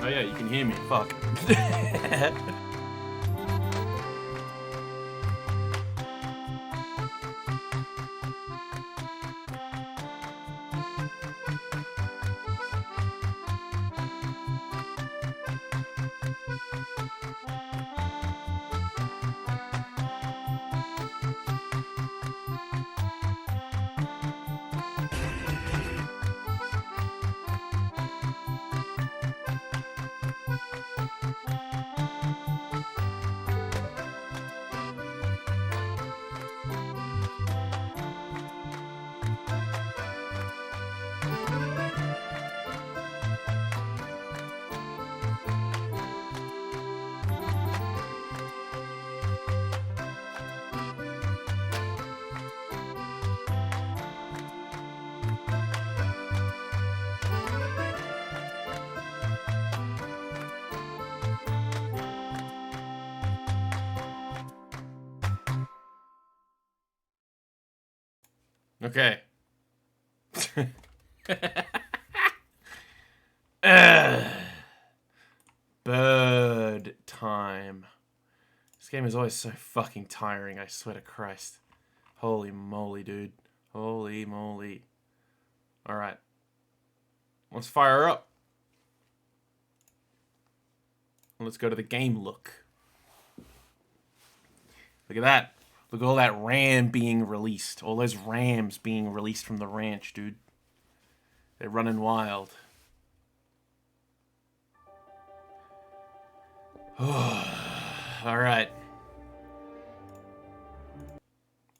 yeah, you can hear me. Fuck. Okay. Bird time. This game is always so fucking tiring, I swear to Christ. Holy moly, dude. Holy moly. Alright. Let's fire her up. Let's go to the game look. Look at that. Look at all that RAM being released. All those rams being released from the ranch, dude. They're running wild. Alright.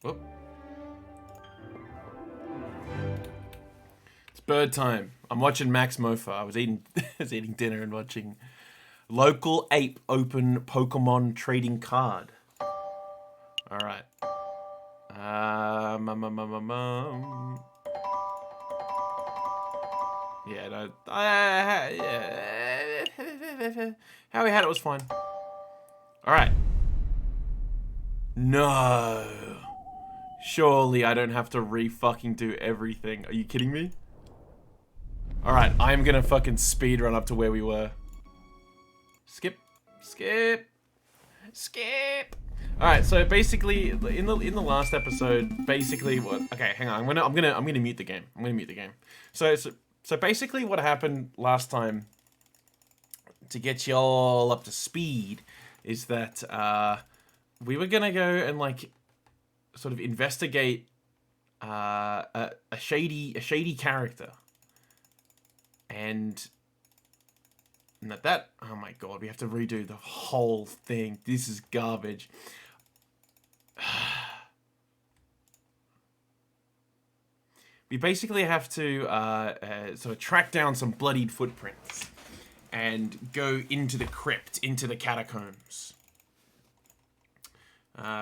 Whoop. It's bird time. I'm watching Max Mofa. I was eating dinner and watching Local Ape Open Pokemon Trading Card. Alright. Yeah, no. How we had it was fine. Alright. No. Surely I don't have to re-fucking do everything. Are you kidding me? Alright, I'm gonna fucking speed run up to where we were. Skip. Skip. Skip. Alright, so basically in the last episode, basically what okay, hang on. I'm gonna mute the game. I'm gonna mute the game. So basically what happened last time, to get you all up to speed, is that we were gonna go and like sort of investigate a shady character. And that oh my god, we have to redo the whole thing. This is garbage. We basically have to sort of track down some bloodied footprints and go into the crypt, into the catacombs.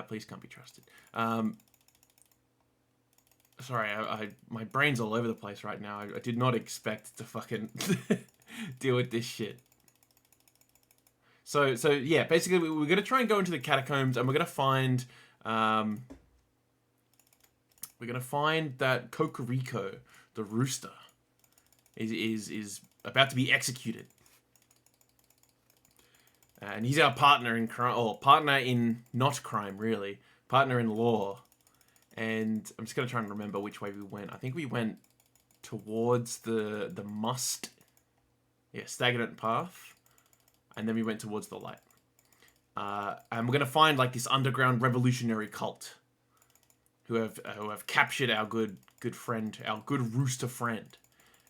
Please can't be trusted. Sorry, my brain's all over the place right now. I did not expect to fucking deal with this shit. So yeah, basically we're gonna try and go into the catacombs, and we're gonna find that Kokoriko, the rooster, is about to be executed, and he's our partner in crime, or partner in not crime, really, partner in law. And I'm just gonna try and remember which way we went. I think we went towards the stagnant path, and then we went towards the light. And we're gonna find like this underground revolutionary cult who have captured our good friend, our good rooster friend,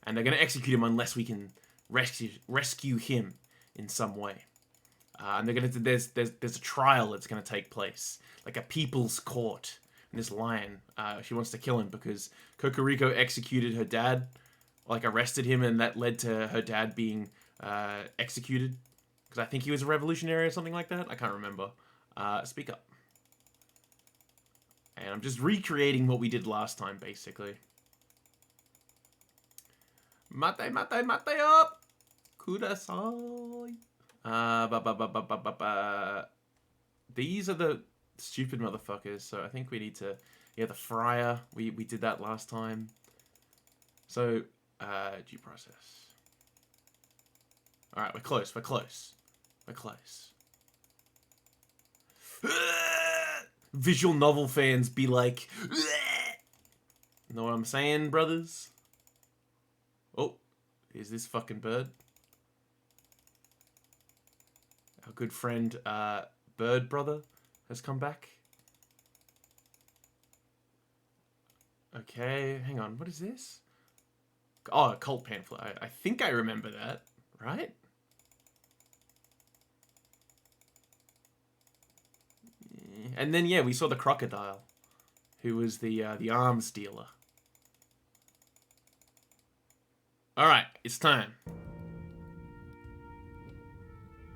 and they're gonna execute him unless we can rescue him in some way. And they're gonna there's a trial that's gonna take place, like a people's court. And this lion, she wants to kill him because Kokoriko executed her dad, like arrested him, and that led to her dad being executed. Because I think he was a revolutionary or something like that. I can't remember. Speak up. And I'm just recreating what we did last time, basically. Mate up! Kudasai! These are the stupid motherfuckers, so I think we need to... Yeah, the friar. We did that last time. So, due process. Alright, we're close, we're close. We're close. Visual novel fans be like... Know what I'm saying, brothers? Oh, here's this fucking bird. Our good friend, Bird Brother, has come back. Okay, hang on, what is this? Oh, a cult pamphlet. I think I remember that, right? And then, yeah, we saw the crocodile, who was the arms dealer. Alright, it's time.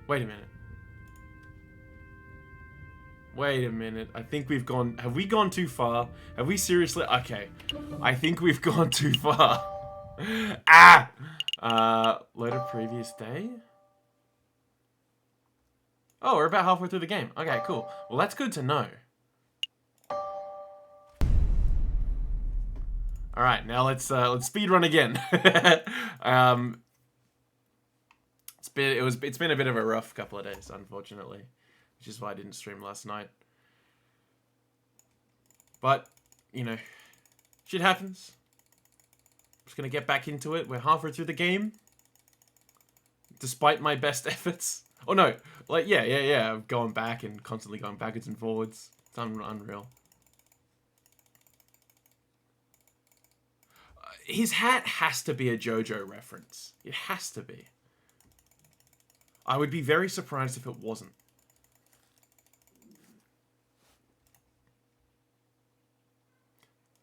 Wait a minute. Wait a minute. I think we've gone... Have we gone too far? Have we seriously... Okay. I think we've gone too far. Ah! Load a previous day? Oh, we're about halfway through the game. Okay, cool. Well, that's good to know. Alright, now let's speedrun again. It's been a bit of a rough couple of days, unfortunately. Which is why I didn't stream last night. But, you know, shit happens. Just gonna get back into it. We're halfway through the game. Despite my best efforts. Oh no, like, yeah. I'm going back and constantly going backwards and forwards. It's unreal. His hat has to be a JoJo reference. It has to be. I would be very surprised if it wasn't.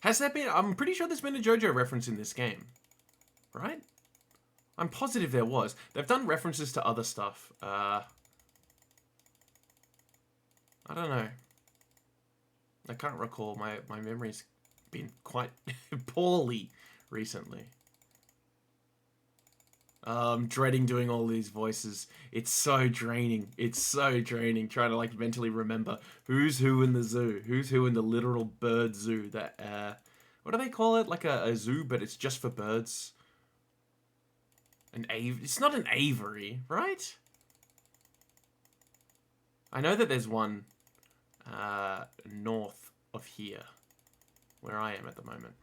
Has there been... I'm pretty sure there's been a JoJo reference in this game. Right? I'm positive there was. They've done references to other stuff. I don't know. I can't recall. My memory's been quite poorly recently. I'm dreading doing all these voices. It's so draining. It's so draining trying to like mentally remember who's who in the zoo. Who's who in the literal bird zoo. That what do they call it? Like a zoo, but it's just for birds. It's not an aviary, right? I know that there's one north of here, where I am at the moment.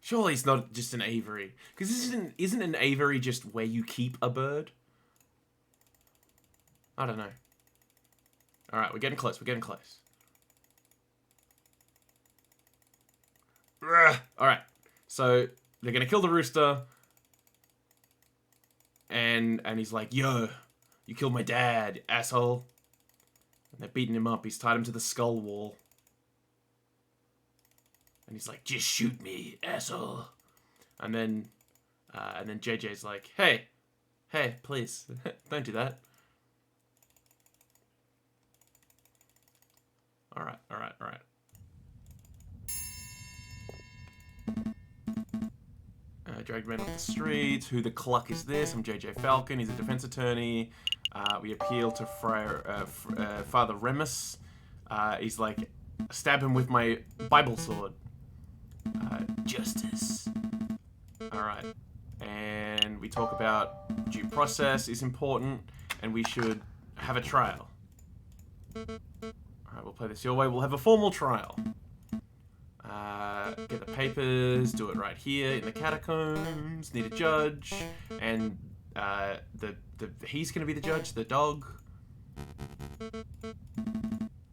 Surely it's not just an aviary. Because isn't an aviary just where you keep a bird? I don't know. Alright, we're getting close, we're getting close. Alright, so they're gonna kill the rooster. And he's like, yo, you killed my dad, asshole. And they're beating him up, he's tied him to the skull wall. And he's like, just shoot me, asshole. And then JJ's like, hey, please, don't do that. Alright. Dragged men off the streets. Who the cluck is this? I'm JJ Falcon. He's a defense attorney. We appeal to Father Remus. He's like, stab him with my Bible sword. Justice. Alright. And we talk about due process is important, and we should have a trial. Alright, we'll play this your way. We'll have a formal trial. Get the papers, do it right here in the catacombs, need a judge, and he's gonna be the judge, the dog.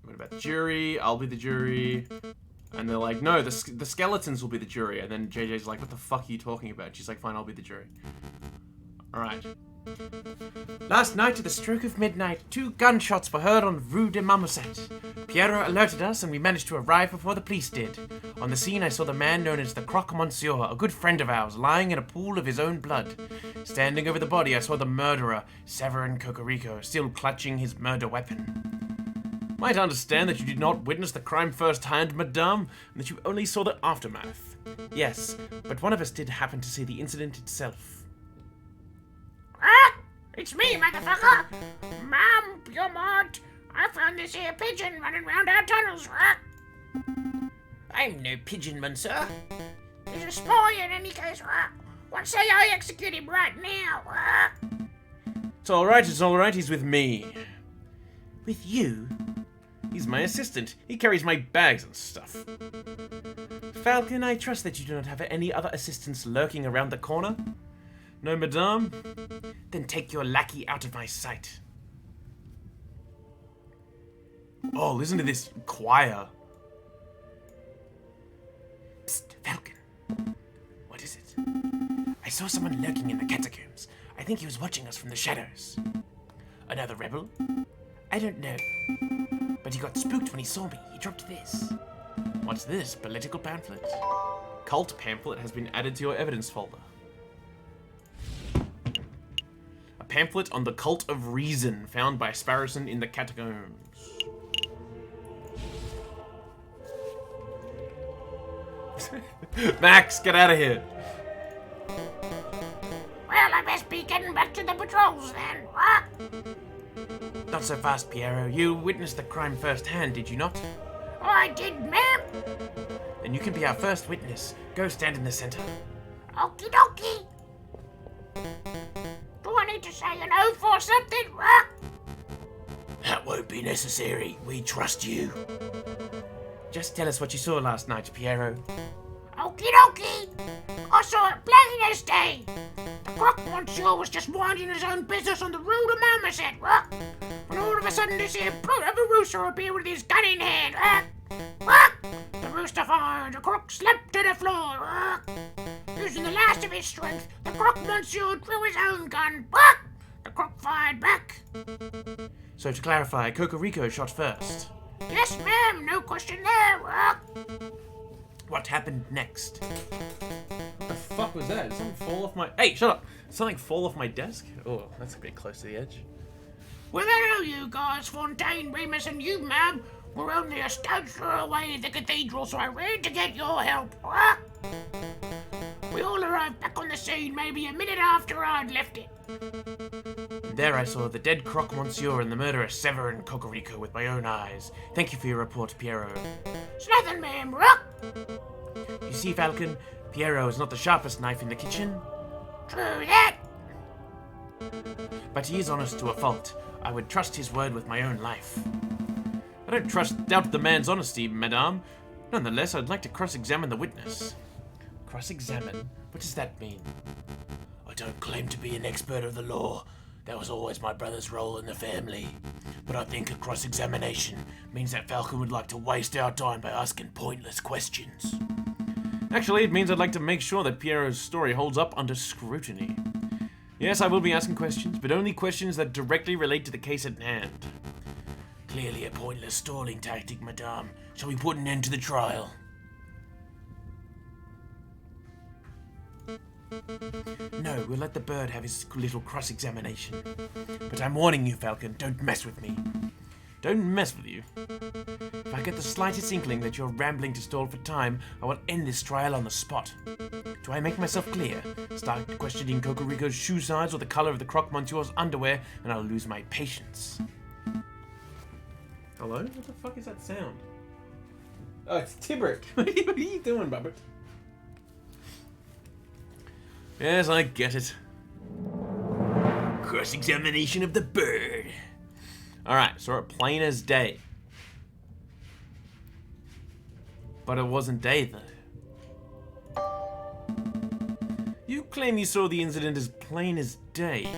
What about the jury? I'll be the jury. And they're like, no, the skeletons will be the jury. And then JJ's like, what the fuck are you talking about? She's like, fine, I'll be the jury. Alright. Last night at the stroke of midnight, 2 gunshots were heard on Rue de Marmoset. Piero alerted us and we managed to arrive before the police did. On the scene I saw the man known as the Croque Monsieur, a good friend of ours, lying in a pool of his own blood. Standing over the body I saw the murderer, Severin Cocorico, still clutching his murder weapon. Might understand that you did not witness the crime firsthand, madame, and that you only saw the aftermath. Yes, but one of us did happen to see the incident itself. It's me, motherfucker! Mom, Beaumont, I found this here pigeon running around our tunnels. I'm no pigeonman, sir. He's a spy in any case. What say I execute him right now? It's alright, he's with me. With you? He's my assistant. He carries my bags and stuff. Falcon, I trust that you do not have any other assistants lurking around the corner? No, madame? Then take your lackey out of my sight. Oh, listen to this choir. Psst, Falcon. What is it? I saw someone lurking in the catacombs. I think he was watching us from the shadows. Another rebel? I don't know. But he got spooked when he saw me. He dropped this. What's this? Political pamphlet? Cult pamphlet has been added to your evidence folder. A pamphlet on the cult of reason found by Sparrowson in the catacombs. Max, get out of here. Well, I best be getting back to the patrols then. Not so fast, Piero. You witnessed the crime firsthand, did you not? Oh, I did, ma'am. Then you can be our first witness. Go stand in the center. Okie dokie. Do I need to say an oath or something? That won't be necessary. We trust you. Just tell us what you saw last night, Piero. Okie dokie. I saw it plain as day. The croc monsieur was just minding his own business on the road to Marmoset, when all of a sudden this here brute of a rooster appeared with his gun in hand. The rooster fired, the croc slapped to the floor. Using the last of his strength, the croc monsieur drew his own gun. The croc fired back. So to clarify, Cocorico shot first. Yes, ma'am, no question there. What happened next? What the fuck was that? Did something fall off my... Hey, shut up! Did something fall off my desk? Oh, that's a bit close to the edge. Well, hello, you guys, Fontaine, Remus, and you, ma'am. We're only a stone's throw away at the cathedral, so I ran to get your help. We all arrived back on the scene maybe a minute after I'd left it. There I saw the dead croc monsieur and the murderer Severin Cocorico with my own eyes. Thank you for your report, Piero. It's nothing, ma'am. You see, Falcon, Piero is not the sharpest knife in the kitchen. True that. But he is honest to a fault. I would trust his word with my own life. I don't doubt the man's honesty, madame. Nonetheless, I'd like to cross-examine the witness. Cross-examine? What does that mean? I don't claim to be an expert of the law. That was always my brother's role in the family. But I think a cross-examination means that Falcon would like to waste our time by asking pointless questions. Actually, it means I'd like to make sure that Piero's story holds up under scrutiny. Yes, I will be asking questions, but only questions that directly relate to the case at hand. Clearly a pointless stalling tactic, madame. Shall we put an end to the trial? No, we'll let the bird have his little cross-examination. But I'm warning you, Falcon, don't mess with me. Don't mess with you. If I get the slightest inkling that you're rambling to stall for time, I will end this trial on the spot. Do I make myself clear? Start questioning Cocorico's shoe size or the color of the croc monsieur's underwear, and I'll lose my patience. Hello? What the fuck is that sound? Oh, it's Tibbert. What are you doing, Bubba? Yes, I get it. Cross-examination of the bird. Alright, saw it plain as day. But it wasn't day, though. You claim you saw the incident as plain as day.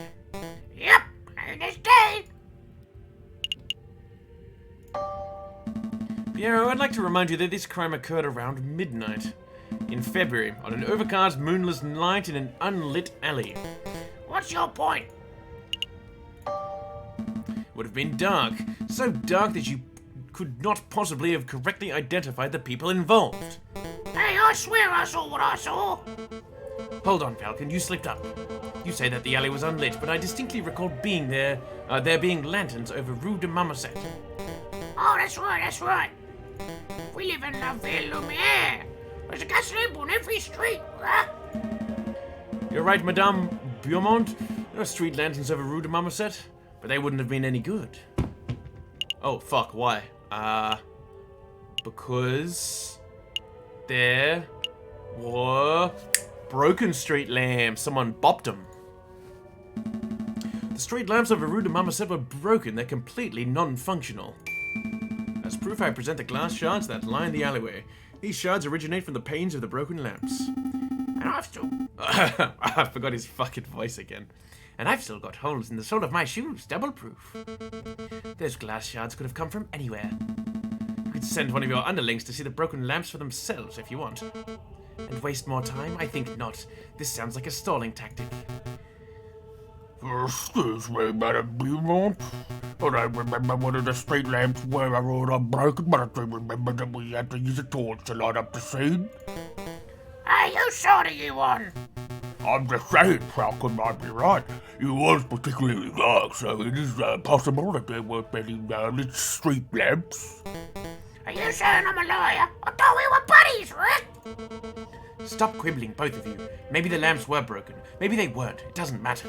Yep, plain as day. Piero, I'd like to remind you that this crime occurred around midnight. In February, on an overcast, moonless night in an unlit alley. What's your point? Would have been dark. So dark that you could not possibly have correctly identified the people involved. Hey, I swear I saw what I saw. Hold on, Falcon, you slipped up. You say that the alley was unlit, but I distinctly recall being there being lanterns over Rue de Marmoset. Oh, that's right. We live in La Ville Lumiere. There's a gas lamp on every street. You're right, Madame Beaumont. There are street lanterns over Rue de Marmoset, but they wouldn't have been any good. Oh, fuck, why? Because there were Broken street lamp. Someone bopped them. The street lamps of Rue de Marmoset were broken. They're completely non-functional. As proof, I present the glass shards that line the alleyway. These shards originate from the panes of the broken lamps. And I've still... I forgot his fucking voice again. And I've still got holes in the sole of my shoes, double proof. Those glass shards could have come from anywhere. You could send one of your underlings to see the broken lamps for themselves if you want. And waste more time? I think not. This sounds like a stalling tactic. Excuse me, Madam Beaumont, but I remember one of the street lamps were all broken, but I do remember that we had to use a torch to light up the scene. Hey, you sure that you won? I'm just saying, Falcon might be right. It was particularly dark, so it is possible that there weren't many lit street lamps. Are you saying I'm a liar? I thought we were buddies, Rick! Stop quibbling, both of you. Maybe the lamps were broken. Maybe they weren't. It doesn't matter.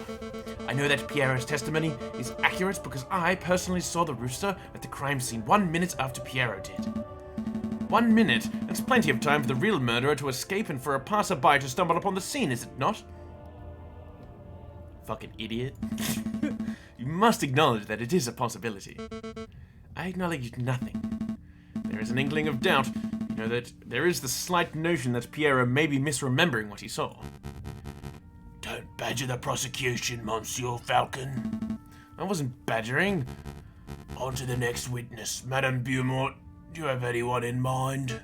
I know that Piero's testimony is accurate because I personally saw the rooster at the crime scene 1 minute after Piero did. 1 minute? That's plenty of time for the real murderer to escape and for a passerby to stumble upon the scene, is it not? Fucking idiot. You must acknowledge that it is a possibility. I acknowledge nothing. There is an inkling of doubt. You know that there is the slight notion that Piero may be misremembering what he saw. Don't badger the prosecution, Monsieur Falcon. I wasn't badgering. On to the next witness. Madame Beaumont, do you have anyone in mind?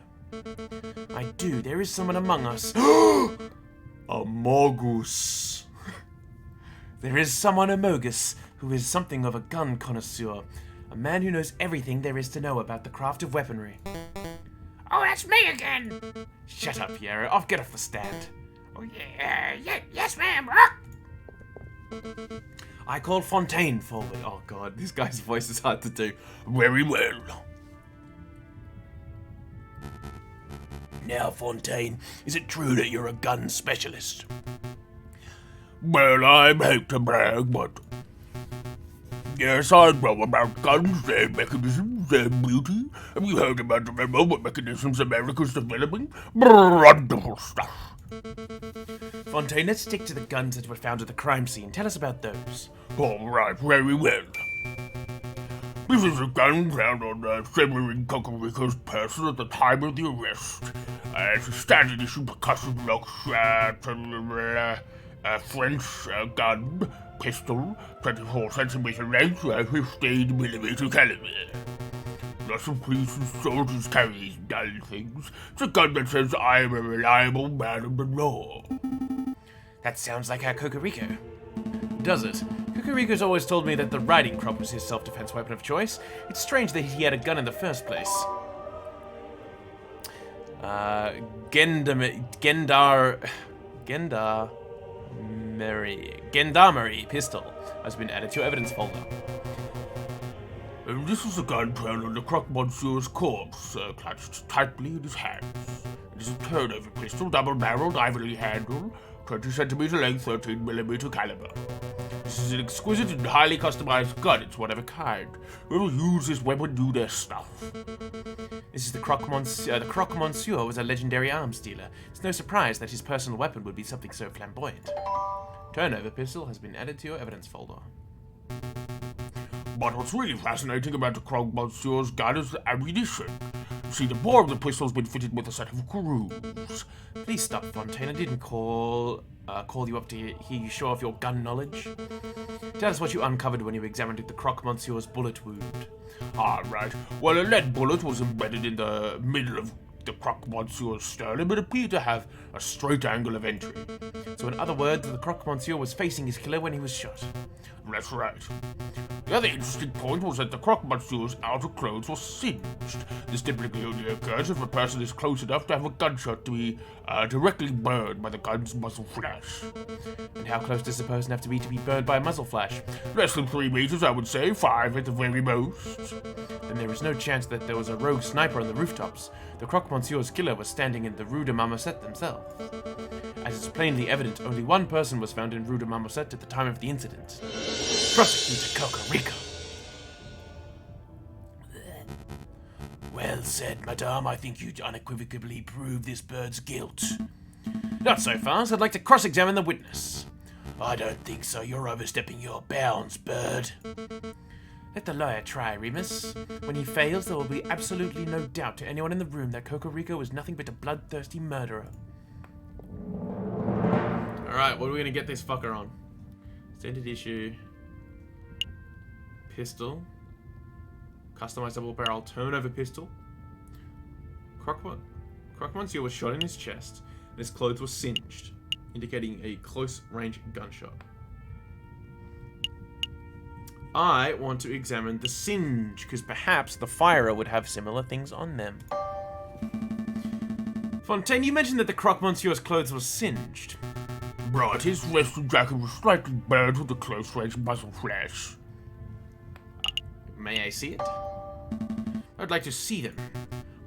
I do. There is someone among us. Amogus. There is someone Amogus who is something of a gun connoisseur. A man who knows everything there is to know about the craft of weaponry. Oh, that's me again! Shut up, Piero. I'll get off the stand. Oh, yeah, yes, ma'am, I call Fontaine forward. Oh, God. This guy's voice is hard to do. Very well. Now, Fontaine, is it true that you're a gun specialist? Well, I hate to brag, but... yes, I know about guns, their mechanisms, their beauty. Have you heard about the remote mechanisms America's developing? Wonderful stuff. Fontaine, let's stick to the guns that were found at the crime scene. Tell us about those. All right, very well. This is a gun found on Severin Cocorico's person at the time of the arrest. It's a standard issue percussion lock French gun, pistol, 24cm length, 15mm caliber. Lots of police and soldiers carry these dull things. It's a gun that says I am a reliable man of the law. That sounds like our Cocorico. Does it? Cocorico's always told me that the riding crop was his self-defense weapon of choice. It's strange that he had a gun in the first place. Gendarmerie pistol has been added to your evidence folder. This is a gun found on the Croque Monsieur's corpse, clutched tightly in his hands. It is a turnover pistol, double-barreled, ivory handle, 20cm length, 13mm caliber. This is an exquisite and highly customized gun. It's one of a kind. Whoever used this weapon knew their stuff. This is the Croque Monsieur. The Croque Monsieur was a legendary arms dealer. It's no surprise that his personal weapon would be something so flamboyant. Turnover pistol has been added to your evidence folder. But what's really fascinating about the Croque Monsieur's gun is the ammunition. See, the bore of the pistol's been fitted with a set of grooves. Please stop, Fontaine. I didn't call you up to hear you show off your gun knowledge. Tell us what you uncovered when you examined the Croque Monsieur's bullet wound. Ah, right. Well, a lead bullet was embedded in the middle of the Croque Monsieur's sternum and appeared to have a straight angle of entry. So in other words, the Croque Monsieur was facing his killer when he was shot. That's right. The other interesting point was that the Croque Monsieur's outer clothes were singed. This typically only occurs if a person is close enough to have a gunshot to be directly burned by the gun's muzzle flash. And how close does the person have to be burned by a muzzle flash? Less than 3 meters, I would say. 5 at the very most. Then there is no chance that there was a rogue sniper on the rooftops. The Croque Monsieur's killer was standing in the Rue de Marmoset themselves. As is plainly evident, only one person was found in Rue de Marmoset at the time of the incident. Prosecutor Cocorico. Well said, madame. I think you unequivocally prove this bird's guilt. Not so fast. I'd like to cross-examine the witness. I don't think so. You're overstepping your bounds, bird. Let the lawyer try, Remus. When he fails, there will be absolutely no doubt to anyone in the room that Cocorico was nothing but a bloodthirsty murderer. Alright, what are we going to get this fucker on? Standard issue. Pistol. Customized double barrel turnover pistol. Croc Monsieur was shot in his chest, and his clothes were singed, indicating a close-range gunshot. I want to examine the singe, because perhaps the firer would have similar things on them. Fontaine, you mentioned that the Croc Monsieur's clothes were singed. Right, his vest and jacket was slightly burned with the close-range muzzle flash. May I see it? I'd like to see them.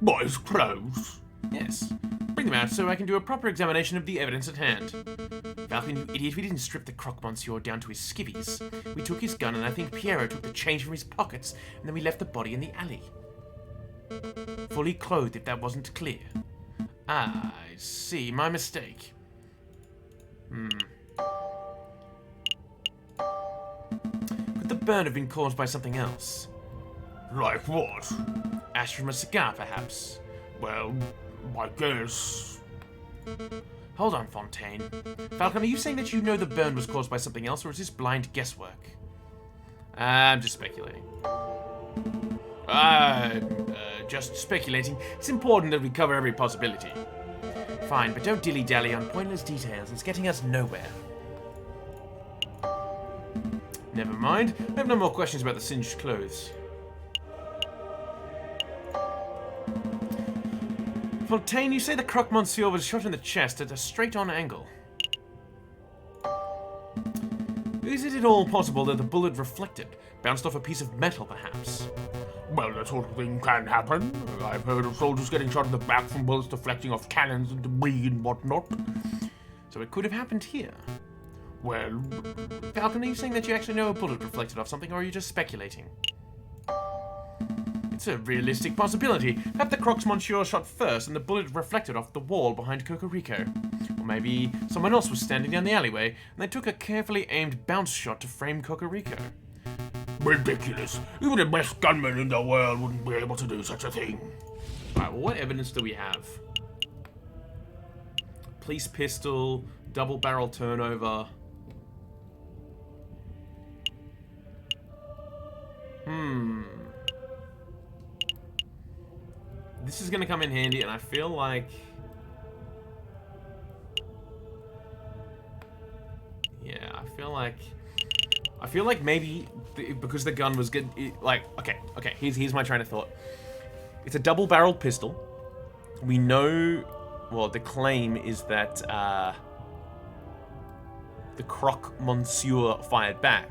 By his clothes? Yes. Bring them out so I can do a proper examination of the evidence at hand. Falcon, you idiot, we didn't strip the Croc Monsieur down to his skivvies. We took his gun and I think Piero took the change from his pockets and then we left the body in the alley. Fully clothed, if that wasn't clear. Ah, I see. My mistake. Could the burn have been caused by something else? Like what? Ash from a cigar, perhaps? Well, I guess... Hold on, Fontaine. Falcon, are you saying that you know the burn was caused by something else, or is this blind guesswork? I'm just speculating. Just speculating. It's important that we cover every possibility. Fine, but don't dilly-dally on pointless details. It's getting us nowhere. Never mind. I have no more questions about the singed clothes. Fontaine, you say the Croc Monsieur was shot in the chest at a straight-on angle. Is it at all possible that the bullet reflected, bounced off a piece of metal, perhaps? Well, that sort of thing can happen. I've heard of soldiers getting shot in the back from bullets deflecting off cannons and debris and whatnot. So it could have happened here. Well... Falcon, are you saying that you actually know a bullet reflected off something, or are you just speculating? It's a realistic possibility. Perhaps the Croc Monsieur shot first and the bullet reflected off the wall behind Cocorico. Or maybe someone else was standing down the alleyway and they took a carefully aimed bounce shot to frame Cocorico. Ridiculous. Even the best gunman in the world wouldn't be able to do such a thing. Alright, well, what evidence do we have? Police pistol, double barrel turnover. This is going to come in handy, and I feel like... Yeah, I feel like maybe because the gun was good, okay, here's my train of thought. It's a double-barreled pistol. We know, well, the claim is that the Croc Monsieur fired back.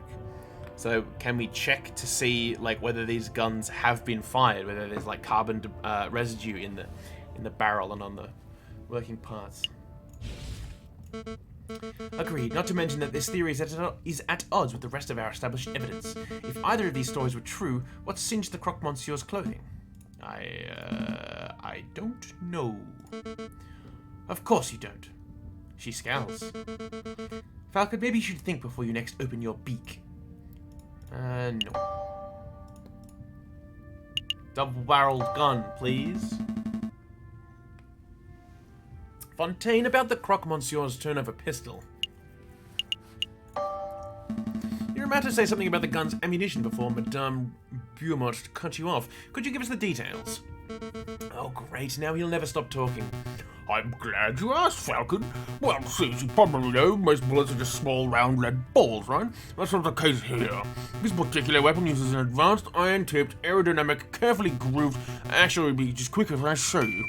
So can we check to see like whether these guns have been fired, whether there's like carbon residue in the barrel and on the working parts? Agreed, not to mention that this theory is at odds with the rest of our established evidence. If either of these stories were true, what singed the Croc Monsieur's clothing? I don't know. Of course you don't. She scowls. Falcon, maybe you should think before you next open your beak. No. Double-barreled gun, please. Fontaine, about the Croc Monsieur's turnover pistol. You're about to say something about the gun's ammunition before Madame Beaumont cut you off. Could you give us the details? Oh, great. Now he'll never stop talking. I'm glad you asked, Falcon. Well, since you probably know, most bullets are just small, round lead balls, right? That's not the case here. This particular weapon uses an advanced, iron-tipped, aerodynamic, carefully grooved... Actually, it'll be just quicker if I show you.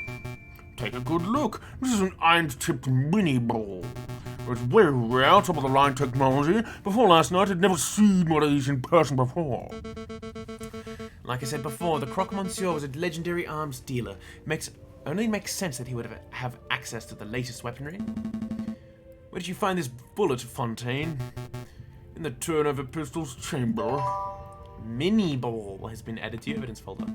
Take a good look. This is an iron-tipped mini ball. It's very rare, top-of-the-line technology. Before last night, I'd never seen one of these in person before. Like I said before, the Croc Monsieur was a legendary arms dealer. Only makes sense that he would have access to the latest weaponry. Where did you find this bullet, Fontaine? In the turnover pistol's chamber. Mini ball has been added to your evidence folder.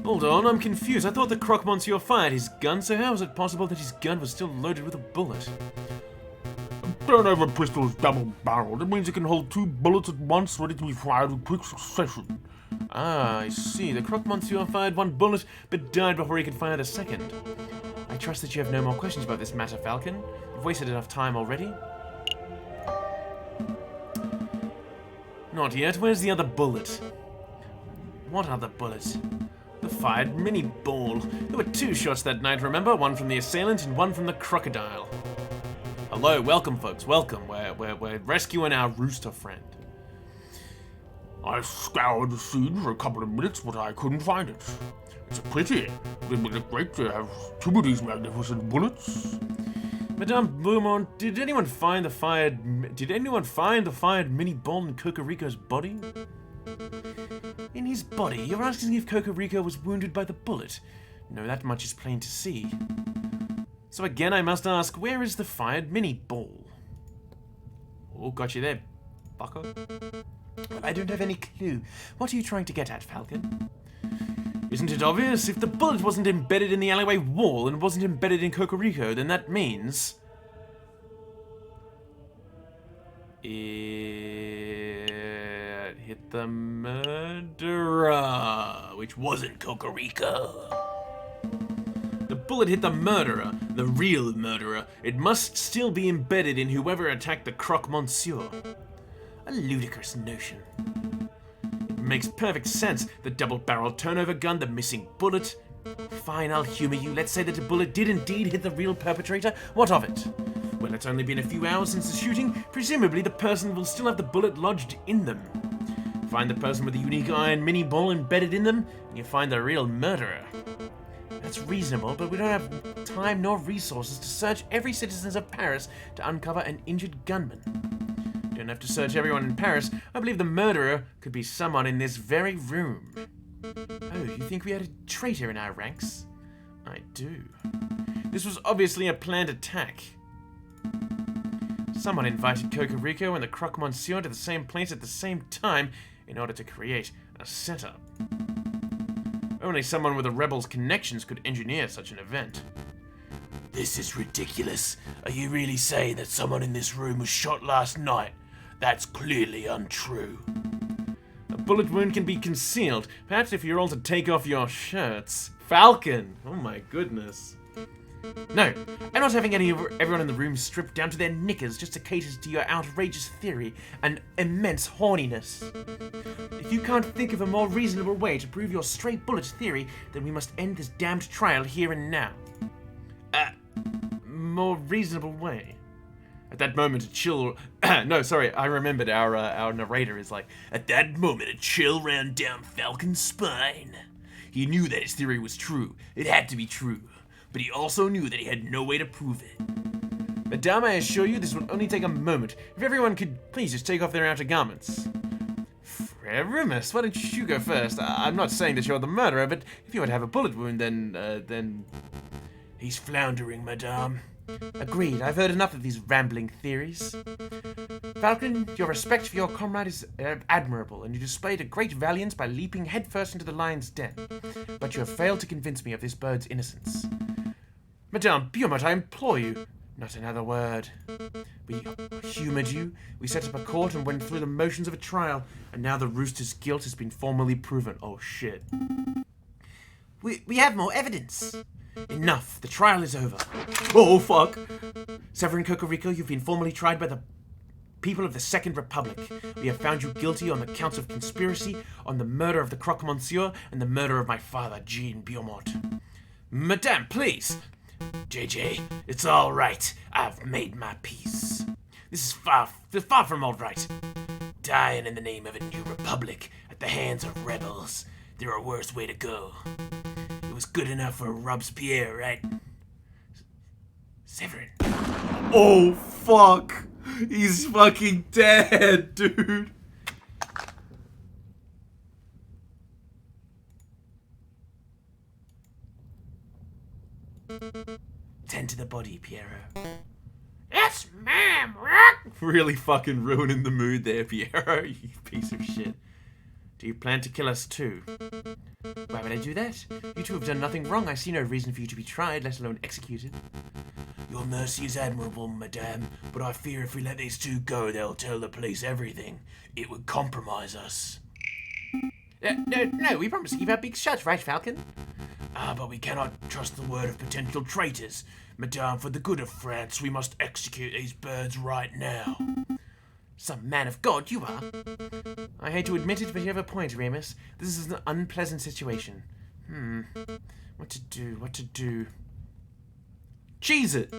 Hold on, I'm confused. I thought the Croque Monsieur fired his gun, so how is it possible that his gun was still loaded with a bullet? A turnover pistol is double-barreled. It means it can hold 2 bullets at once, ready to be fired in quick succession. Ah, I see. The Croque Monsieur fired 1 bullet, but died before he could fire the second. I trust that you have no more questions about this matter, Falcon. You've wasted enough time already. Not yet. Where's the other bullet? What other bullet? The fired mini ball. There were 2 shots that night, remember? One from the assailant and one from the crocodile. Hello, welcome, folks. Welcome. We're rescuing our rooster friend. I scoured the scene for a couple of minutes, but I couldn't find it. It's a pity. It would look great to have 2 of these magnificent bullets. Madame Beaumont, did anyone find the fired mini ball in Cocorico's body? In his body? You're asking if Cocorico was wounded by the bullet? No, that much is plain to see. So again, I must ask, where is the fired mini ball? Oh, got you there, bucko. I don't have any clue. What are you trying to get at, Falcon? Isn't it obvious? If the bullet wasn't embedded in the alleyway wall and wasn't embedded in Cocorico, then that means... it hit the murderer, which wasn't Cocorico. The bullet hit the murderer, the real murderer. It must still be embedded in whoever attacked the Croque Monsieur. A ludicrous notion. It makes perfect sense. The double-barreled turnover gun, the missing bullet. Fine, I'll humor you. Let's say that the bullet did indeed hit the real perpetrator. What of it? Well, it's only been a few hours since the shooting. Presumably, the person will still have the bullet lodged in them. Find the person with the unique iron mini ball embedded in them, and you find the real murderer. That's reasonable, but we don't have time nor resources to search every citizen of Paris to uncover an injured gunman. Don't have to search everyone in Paris. I believe the murderer could be someone in this very room. Oh, you think we had a traitor in our ranks? I do. This was obviously a planned attack. Someone invited Cocorico and the Croque Monsieur to the same place at the same time in order to create a setup. Only someone with a rebel's connections could engineer such an event. This is ridiculous. Are you really saying that someone in this room was shot last night? That's clearly untrue. A bullet wound can be concealed. Perhaps if you're all to take off your shirts. Falcon! Oh my goodness. No, I'm not having everyone in the room stripped down to their knickers just to cater to your outrageous theory and immense horniness. If you can't think of a more reasonable way to prove your straight bullet theory, then we must end this damned trial here and now. More reasonable way? At that moment, a chill... no, sorry, I remembered our narrator is like, at that moment, a chill ran down Falcon's spine. He knew that his theory was true. It had to be true. But he also knew that he had no way to prove it. Madame, I assure you, this will only take a moment. If everyone could please just take off their outer garments. Remus, why don't you go first? I'm not saying that you're the murderer, but if you were to have a bullet wound, then... He's floundering, Madame. Agreed, I've heard enough of these rambling theories. Falcon, your respect for your comrade is admirable, and you displayed a great valiance by leaping headfirst into the lion's den. But you have failed to convince me of this bird's innocence. Madame Beaumont, I implore you, not another word. We humoured you, we set up a court and went through the motions of a trial, and now the rooster's guilt has been formally proven. Oh shit. We have more evidence. Enough, the trial is over. Oh fuck. Severin Cocorico, you've been formally tried by the people of the Second Republic. We have found you guilty on the counts of conspiracy, on the murder of the Croque Monsieur, and the murder of my father, Jean Beaumont. Madame, please! JJ, it's all right. I've made my peace. This is far from all right. Dying in the name of a new republic at the hands of rebels. There are worse way to go. It was good enough for Robespierre, right? Severin. Oh, fuck. He's fucking dead, dude. Tend to the body, Piero. Yes, ma'am. Really fucking ruining the mood there, Piero, you piece of shit. Do you plan to kill us too? Why would I do that? You two have done nothing wrong. I see no reason for you to be tried, let alone executed. Your mercy is admirable, madame, but I fear if we let these two go, they'll tell the police everything. It would compromise us. No, we promise to keep our beaks shut, right, Falcon? But we cannot trust the word of potential traitors. Madame, for the good of France, we must execute these birds right now. Some man of God you are. I hate to admit it, but you have a point, Remus. This is an unpleasant situation. What to do? Cheese it!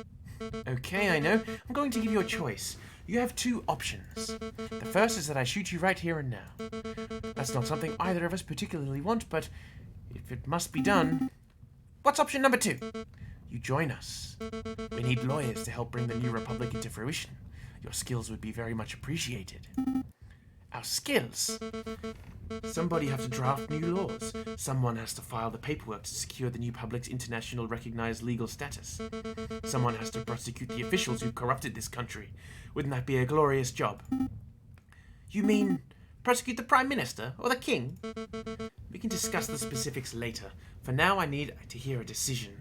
Okay, I know. I'm going to give you a choice. You have two options. The first is that I shoot you right here and now. That's not something either of us particularly want, but if it must be done... What's option number 2? You join us. We need lawyers to help bring the new republic into fruition. Your skills would be very much appreciated. Our skills? Somebody has to draft new laws. Someone has to file the paperwork to secure the new public's international recognized legal status. Someone has to prosecute the officials who corrupted this country. Wouldn't that be a glorious job? You mean prosecute the Prime Minister or the King? We can discuss the specifics later. For now, I need to hear a decision.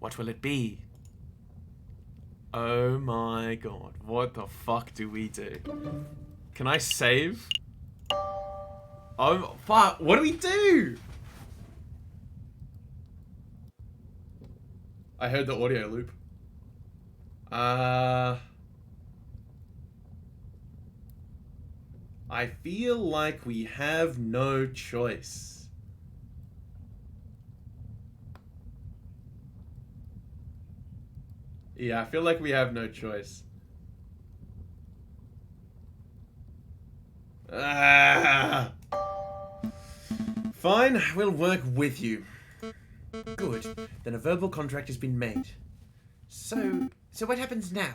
What will it be? Oh my god, what the fuck do we do? Can I save? Oh fuck, what do we do? I heard the audio loop. I feel like we have no choice. Yeah, I feel like we have no choice. Fine, we'll work with you. Good, then a verbal contract has been made. So what happens now?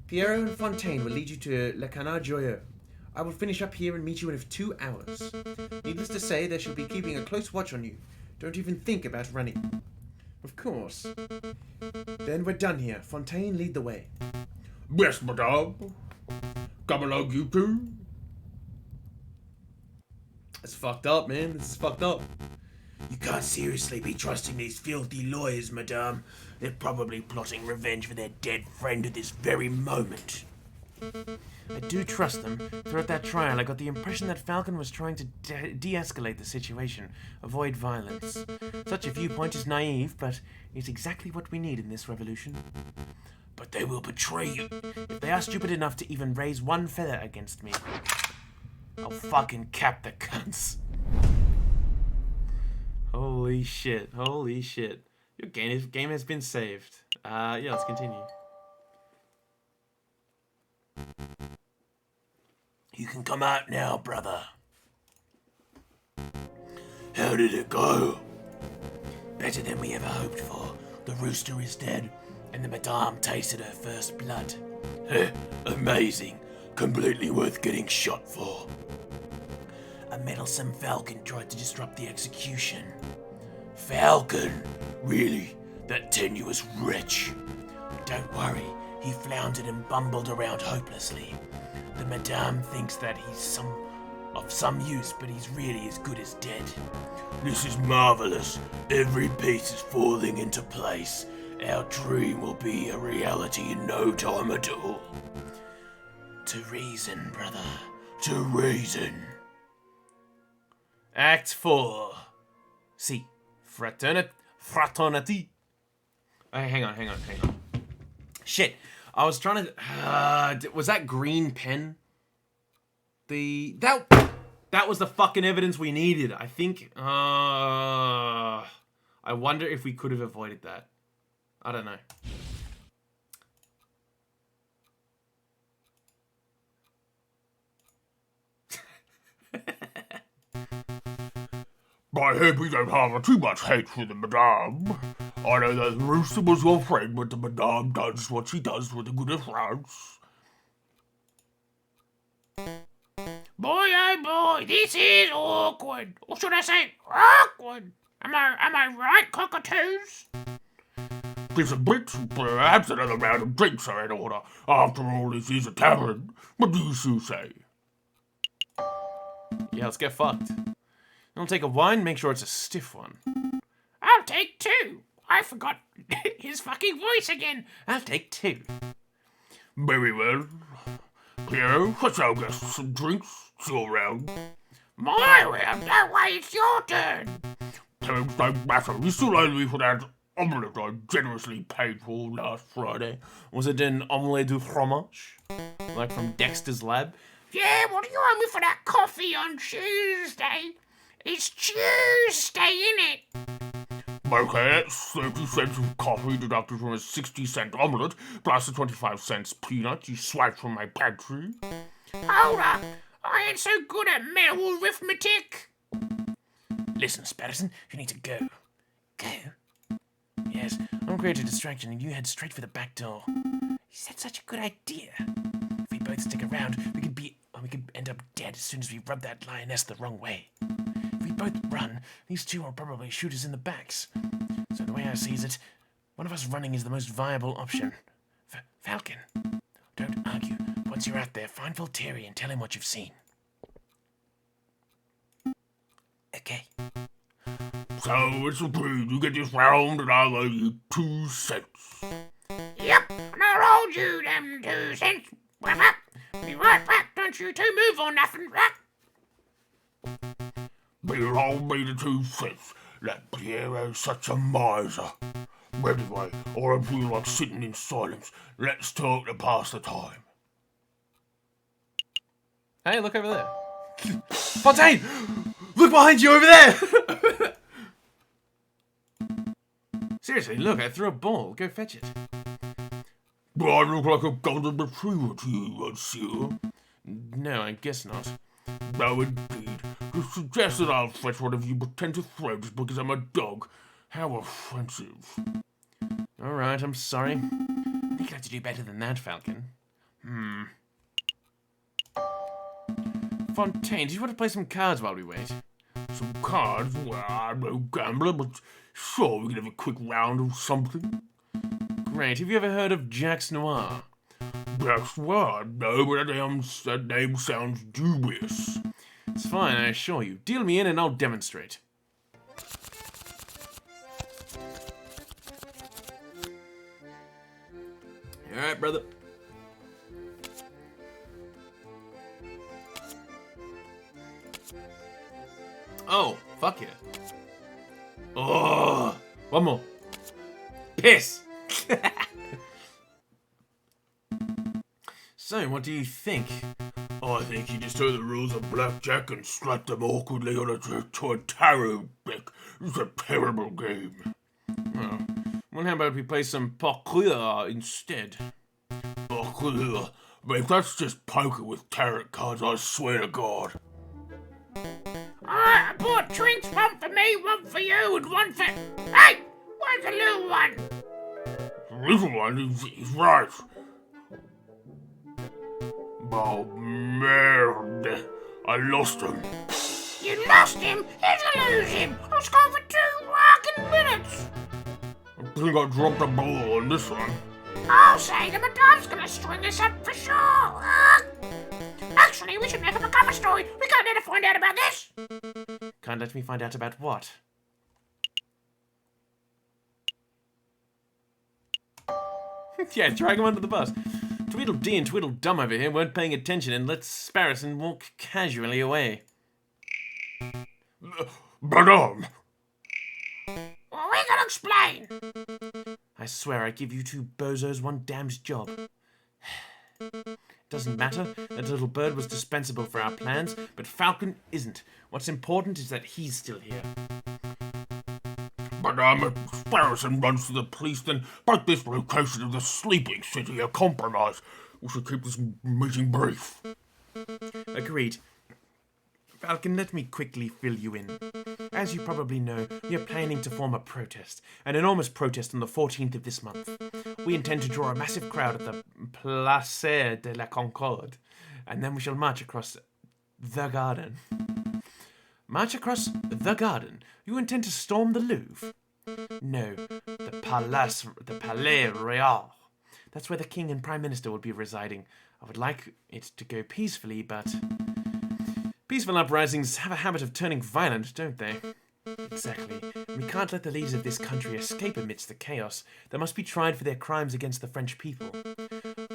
Pierrot and Fontaine will lead you to Le Canard Joyeux. I will finish up here and meet you in 2 hours. Needless to say, they shall be keeping a close watch on you. Don't even think about running. Of course. Then we're done here. Fontaine, lead the way. Yes, madame. Come along, you two. It's fucked up, man. This is fucked up. You can't seriously be trusting these filthy lawyers, madame. They're probably plotting revenge for their dead friend at this very moment. I do trust them. Throughout that trial, I got the impression that Falcon was trying to de-escalate the situation, avoid violence. Such a viewpoint is naive, but it's exactly what we need in this revolution. But they will betray you. If they are stupid enough to even raise one feather against me, I'll fucking cap the cunts. Holy shit, holy shit. Your game has been saved. Yeah, let's continue. You can come out now, brother. How did it go? Better than we ever hoped for. The rooster is dead, and the madame tasted her first blood. Amazing. Completely worth getting shot for. A meddlesome falcon tried to disrupt the execution. Falcon? Really? That tenuous wretch? Don't worry, he floundered and bumbled around hopelessly. The madame thinks that he's of some use, but he's really as good as dead. This is marvelous. Every piece is falling into place. Our dream will be a reality in no time at all. To reason, brother. To reason. Act 4. See. Fraternity. Hang on. Shit. I was trying to... was that green pen? That was the fucking evidence we needed. I think... I wonder if we could have avoided that. I don't know. I hope we don't harbor too much hate for the madame. I know that the rooster was your friend, but the madame does what she does for the good of France. Boy, oh boy, this is awkward. Or should I say, awkward? Am I right, cockatoos? There's a bit, perhaps another round of drinks are in order. After all, this is a tavern. What do you say? Yeah, let's get fucked. I'll take a wine, make sure it's a stiff one. I'll take 2. I forgot his fucking voice again. I'll take 2. Very well. Piero, let's all get some drinks. It's your round. My round, that way it's your turn. Terms don't matter. You still owe me for that omelette I generously paid for last Friday. Was it an omelette du fromage? Like from Dexter's Lab? Yeah, what do you owe me for that coffee on Tuesday? It's Tuesday, innit? Okay, that's 30 cents of coffee deducted from a 60-cent omelette, plus the 25 cents peanut you swiped from my pantry. Hold up. I ain't so good at mental arithmetic. Listen, Sparrison, you need to go. Go? Yes, I'll create a distraction and you head straight for the back door. Is that such a good idea? If we both stick around, we could end up dead as soon as we rub that lioness the wrong way. If we both run, these two will probably shoot us in the backs. So the way I see it, one of us running is the most viable option. Falcon, don't argue. Once you're out there, find Voltaire and tell him what you've seen. Okay. So it's agreed. You get this round and I'll owe you 2 cents. Yep, and I'll hold you them 2 cents. Be right back, don't you two move on nothing. Be'll hold me the 2 cents. That Piero's such a miser. Anyway, I don't feel like sitting in silence. Let's talk to pass the time. Hey, look over there. Fontaine! Look behind you over there! Seriously, look, I threw a ball. Go fetch it. Do I look like a golden retriever to you, monsieur? No, I guess not. No, indeed. To suggest that I'll fetch one of you pretend to throw just because I'm a dog. How offensive. Alright, I'm sorry. I think you'll have to do better than that, Falcon. Fontaine, do you want to play some cards while we wait? Some cards? Well, I'm no gambler, but sure, we can have a quick round of something. Great. Have you ever heard of Jax Noir? Jax Noir? No, but that name sounds dubious. It's fine, I assure you. Deal me in and I'll demonstrate. Alright, brother. Oh, fuck yeah. Oh, one more. Piss. So, what do you think? I think you just took the rules of blackjack and slapped them awkwardly on to a tarot deck. It's a terrible game. Well, how about we play some poker instead? Poker? If that's just poker with tarot cards, I swear to God. Alright, I bought drinks, 1 for me, 1 for you, and 1 for... Hey! Where's the little one? The little one is right. Oh, merde. I lost him. You lost him? Here's a lose him. I was gone for 2 fucking minutes. I think I dropped the ball on this one. I'll say the Madame's gonna string us up for sure. Actually, we should make up a cover story. We can't let her find out about this. Can't let me find out about what? Yeah, drag him under the bus. Tweedledee and Tweedledum over here weren't paying attention and let Sparrison walk casually away. Madame! Well, we can explain. I swear I give you 2 bozos one damned job. Doesn't matter, that little bird was dispensable for our plans, but Falcon isn't. What's important is that he's still here. Madame, if Sparrison runs to the police, then make this location of the sleeping city a compromise. We should keep this meeting brief. Agreed. Falcon, let me quickly fill you in. As you probably know, we are planning to form a protest, an enormous protest on the 14th of this month. We intend to draw a massive crowd at the Place de la Concorde, and then we shall march across the garden. March across the garden? You intend to storm the Louvre? No, the Palais Royal. That's where the King and Prime Minister will be residing. I would like it to go peacefully, but Peaceful uprisings have a habit of turning violent, don't they? Exactly. We can't let the leaders of this country escape amidst the chaos. They must be tried for their crimes against the French people.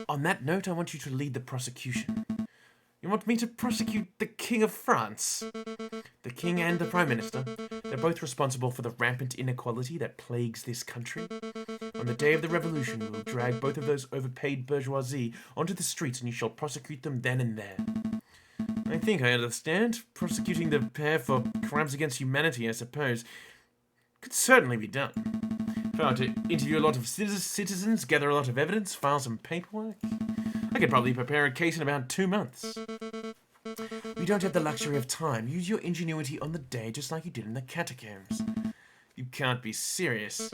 On that note, I want you to lead the prosecution. You want me to prosecute the King of France? The King and the Prime Minister. They're both responsible for the rampant inequality that plagues this country. On the day of the revolution, we will drag both of those overpaid bourgeoisie onto the streets and you shall prosecute them then and there. I think I understand. Prosecuting the pair for crimes against humanity, I suppose, could certainly be done. If I were to interview a lot of citizens, gather a lot of evidence, file some paperwork, I could probably prepare a case in about 2 months. We don't have the luxury of time. Use your ingenuity on the day just like you did in the catacombs. You can't be serious.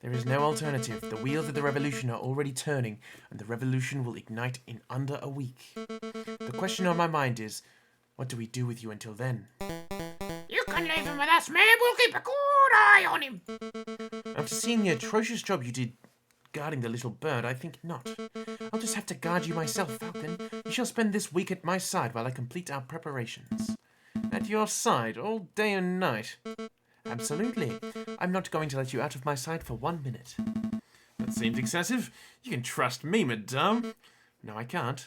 There is no alternative. The wheels of the revolution are already turning, and the revolution will ignite in under a week. The question on my mind is, what do we do with you until then? You can leave him with us, man. We'll keep a good eye on him. After seeing the atrocious job you did guarding the little bird, I think not. I'll just have to guard you myself, Falcon. You shall spend this week at my side while I complete our preparations. At your side, all day and night. Absolutely. I'm not going to let you out of my sight for 1 minute. That seems excessive. You can trust me, madame. No, I can't.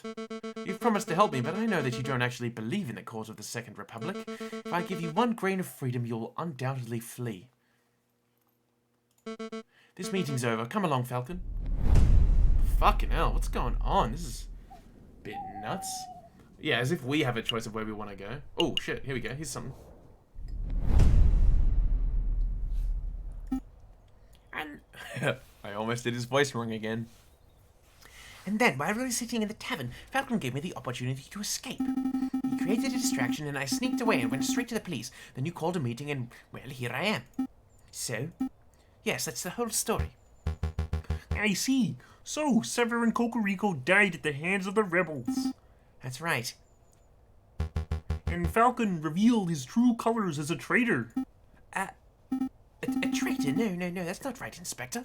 You've promised to help me, but I know that you don't actually believe in the cause of the Second Republic. If I give you 1 grain of freedom, you'll undoubtedly flee. This meeting's over. Come along, Falcon. Fucking hell, what's going on? This is a bit nuts. Yeah, as if we have a choice of where we want to go. Oh, shit. Here we go. Here's something. I almost did his voice wrong again. And then, while we were sitting in the tavern, Falcon gave me the opportunity to escape. He created a distraction and I sneaked away and went straight to the police. Then you called a meeting and, well, here I am. So, yes, that's the whole story. I see. So, Severin Cocorico died at the hands of the rebels. That's right. And Falcon revealed his true colors as a traitor. A traitor? No, that's not right, Inspector.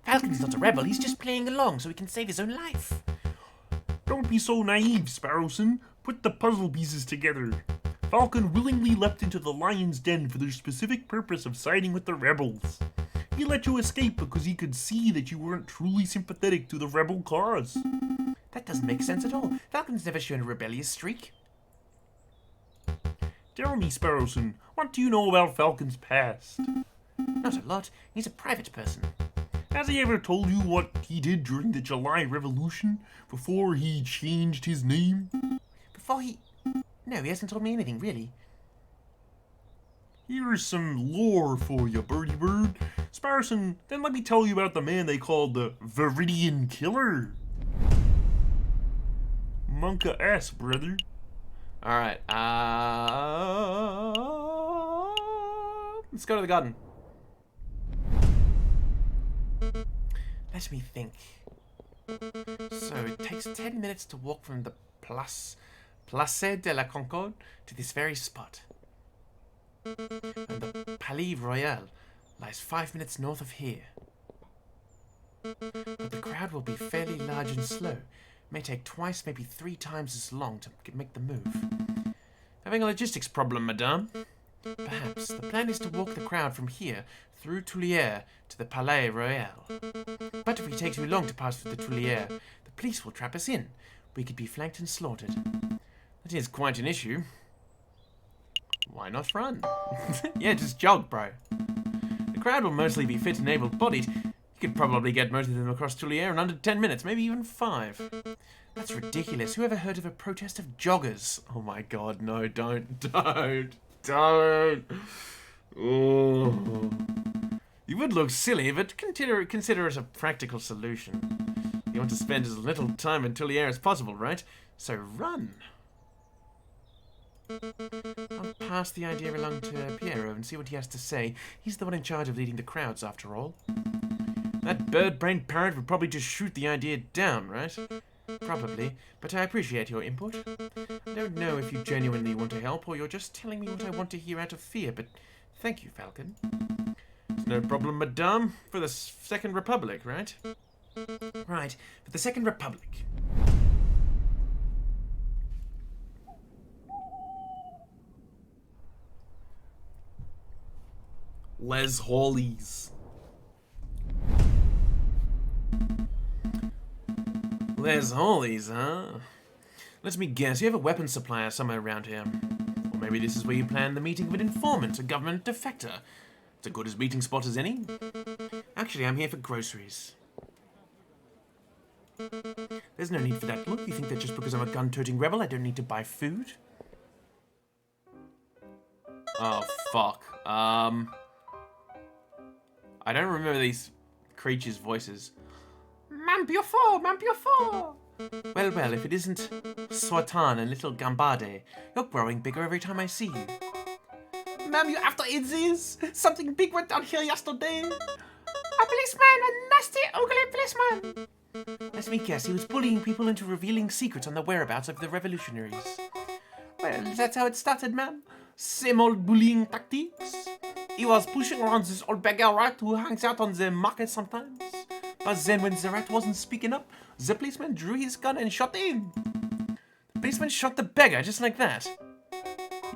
Falcon's not a rebel, he's just playing along so he can save his own life. Don't be so naive, Sparrowson. Put the puzzle pieces together. Falcon willingly leapt into the lion's den for the specific purpose of siding with the rebels. He let you escape because he could see that you weren't truly sympathetic to the rebel cause. That doesn't make sense at all. Falcon's never shown a rebellious streak. Tell me, Sparrowson, what do you know about Falcon's past? Not a lot. He's a private person. Has he ever told you what he did during the July Revolution before he changed his name? No, he hasn't told me anything, really. Here's some lore for you, birdie bird. Sparrowson, then let me tell you about the man they called the Viridian Killer. Monka ass, brother. Alright, let's go to the garden. Let me think. So, it takes 10 minutes to walk from the Place de la Concorde to this very spot. And the Palais Royal lies 5 minutes north of here. But the crowd will be fairly large and slow. It may take twice, maybe 3 times as long to make the move. Having a logistics problem, madame? Perhaps. The plan is to walk the crowd from here through Tuileries to the Palais Royal. But if we take too long to pass through the Tuileries, the police will trap us in. We could be flanked and slaughtered. That is quite an issue. Why not run? Yeah, just jog, bro. The crowd will mostly be fit and able-bodied. You could probably get most of them across Tuileries in under 10 minutes, maybe even 5. That's ridiculous. Who ever heard of a protest of joggers? Oh my god, no, don't. Oh. You would look silly, but consider it a practical solution. You want to spend as little time in Tuileries as possible, right? So run. I'll pass the idea along to Piero and see what he has to say. He's the one in charge of leading the crowds, after all. That bird-brained parrot would probably just shoot the idea down, right? Probably, but I appreciate your input. I don't know if you genuinely want to help or you're just telling me what I want to hear out of fear, but thank you, Falcon. It's no problem, madame. For the Second Republic, right? Right, for the Second Republic. Les Hawleys. Les Hawleys, huh? Let me guess, you have a weapons supplier somewhere around here. Or maybe this is where you plan the meeting of an informant, a government defector. It's a good as meeting spot as any. Actually, I'm here for groceries. There's no need for that look. You think that just because I'm a gun-toting rebel, I don't need to buy food? Oh, fuck. I don't remember these creatures' voices. Man beautiful, man beautiful. Well, well, if it isn't Swartan and little Gambade, you're growing bigger every time I see you. Ma'am, you after it is? Something big went down here yesterday. A policeman, a nasty, ugly policeman. Let me guess, he was bullying people into revealing secrets on the whereabouts of the revolutionaries. Well, that's how it started, ma'am. Same old bullying tactics. He was pushing around this old beggar rat who hangs out on the market sometimes. But then when the rat wasn't speaking up, the policeman drew his gun and shot him. The policeman shot the beggar just like that?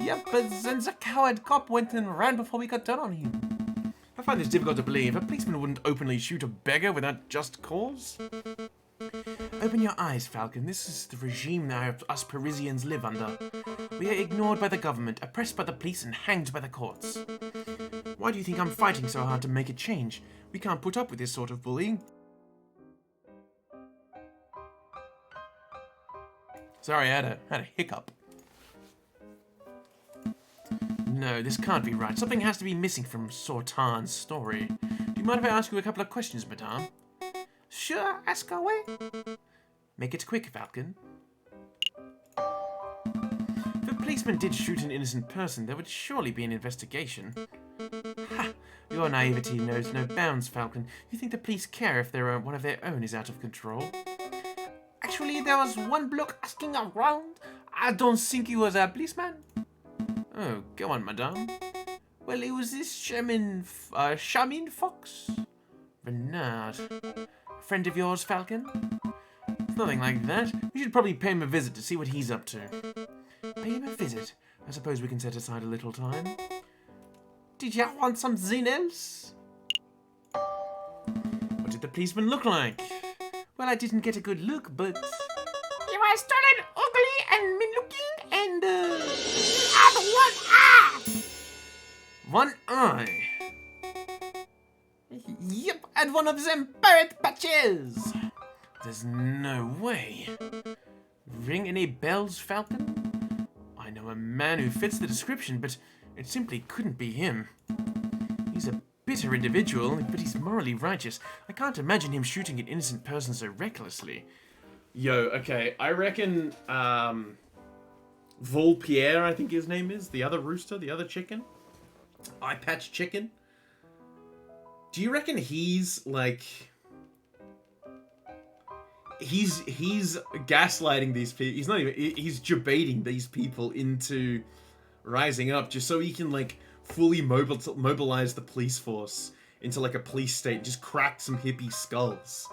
Yep, but then the coward cop went and ran before we got done on him. I find this difficult to believe. A policeman wouldn't openly shoot a beggar without just cause. Open your eyes, Falcon. This is the regime that us Parisians live under. We are ignored by the government, oppressed by the police, and hanged by the courts. Why do you think I'm fighting so hard to make a change? We can't put up with this sort of bullying. Sorry, I had a hiccup. No, this can't be right. Something has to be missing from Sortan's story. Do you mind if I ask you a couple of questions, madame? Sure, ask away. Make it quick, Falcon. If a policeman did shoot an innocent person, there would surely be an investigation. Ha! Your naivety knows no bounds, Falcon. You think the police care if one of their own is out of control? Actually, there was one bloke asking around. I don't think he was a policeman. Oh, go on, madame. Well, it was this Shaman Fox. Bernard. A friend of yours, Falcon? Nothing like that. We should probably pay him a visit to see what he's up to. Pay him a visit? I suppose we can set aside a little time. Did you want something else? What did the policeman look like? Well, I didn't get a good look, but... He was tall and ugly and mean-looking and, he had one eye! One eye? Yep, and one of them parrot patches! There's no way. Ring any bells, Falcon? I know a man who fits the description, but it simply couldn't be him. He's a bitter individual, but he's morally righteous. I can't imagine him shooting an innocent person so recklessly. Yo, okay, I reckon, Volpierre, I think his name is, the other rooster, the other chicken, Eye Patch Chicken. Do you reckon he's, like... He's gaslighting these people. He's not even... He's debating these people into rising up just so he can, like, fully mobilize the police force into, like, a police state and just crack some hippie skulls.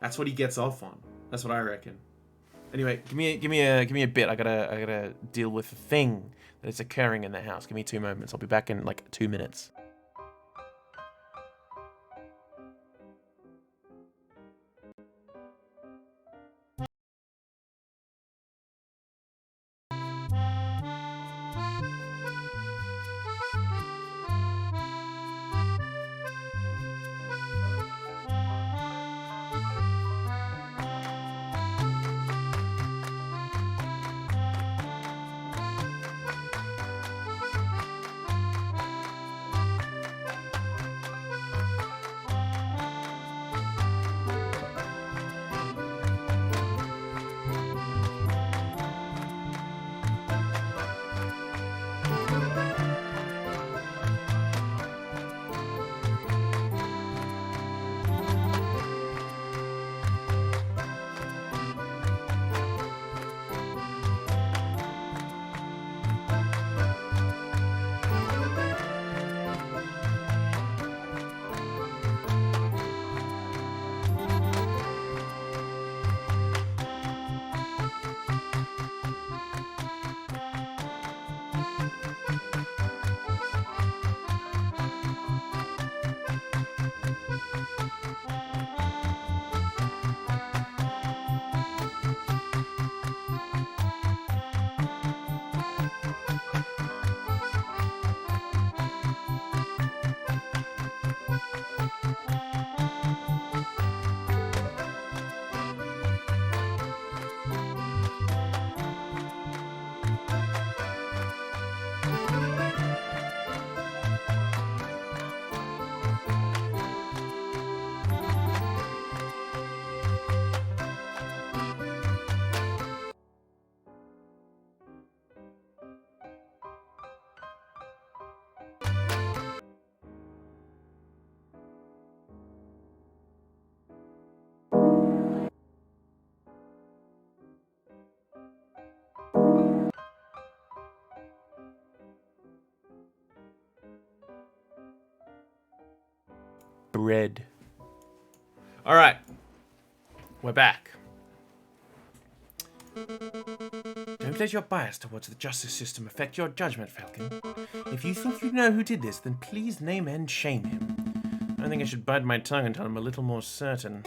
That's what he gets off on. That's what I reckon. Anyway, give me a bit. I gotta deal with the thing that is occurring in the house. Give me 2 moments. I'll be back in, like, 2 minutes. red. Alright. We're back. Don't let your bias towards the justice system affect your judgment, Falcon. If you think you know who did this, then please name and shame him. I think I should bite my tongue until I'm a little more certain.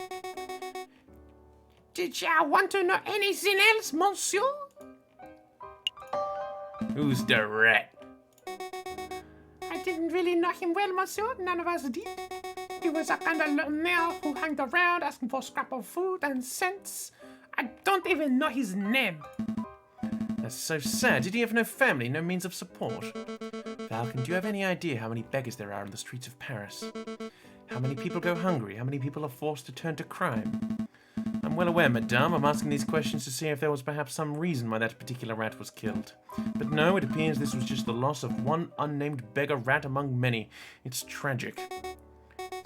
Did ya want to know anything else, monsieur? Who's the rat? I didn't really know him well, monsieur. None of us did. He was a kind of little male who hung around asking for a scrap of food and cents. I don't even know his name. That's so sad. Did he have no family, no means of support? Falcon, do you have any idea how many beggars there are in the streets of Paris? How many people go hungry? How many people are forced to turn to crime? I'm well aware, madame. I'm asking these questions to see if there was perhaps some reason why that particular rat was killed. But no, it appears this was just the loss of one unnamed beggar rat among many. It's tragic.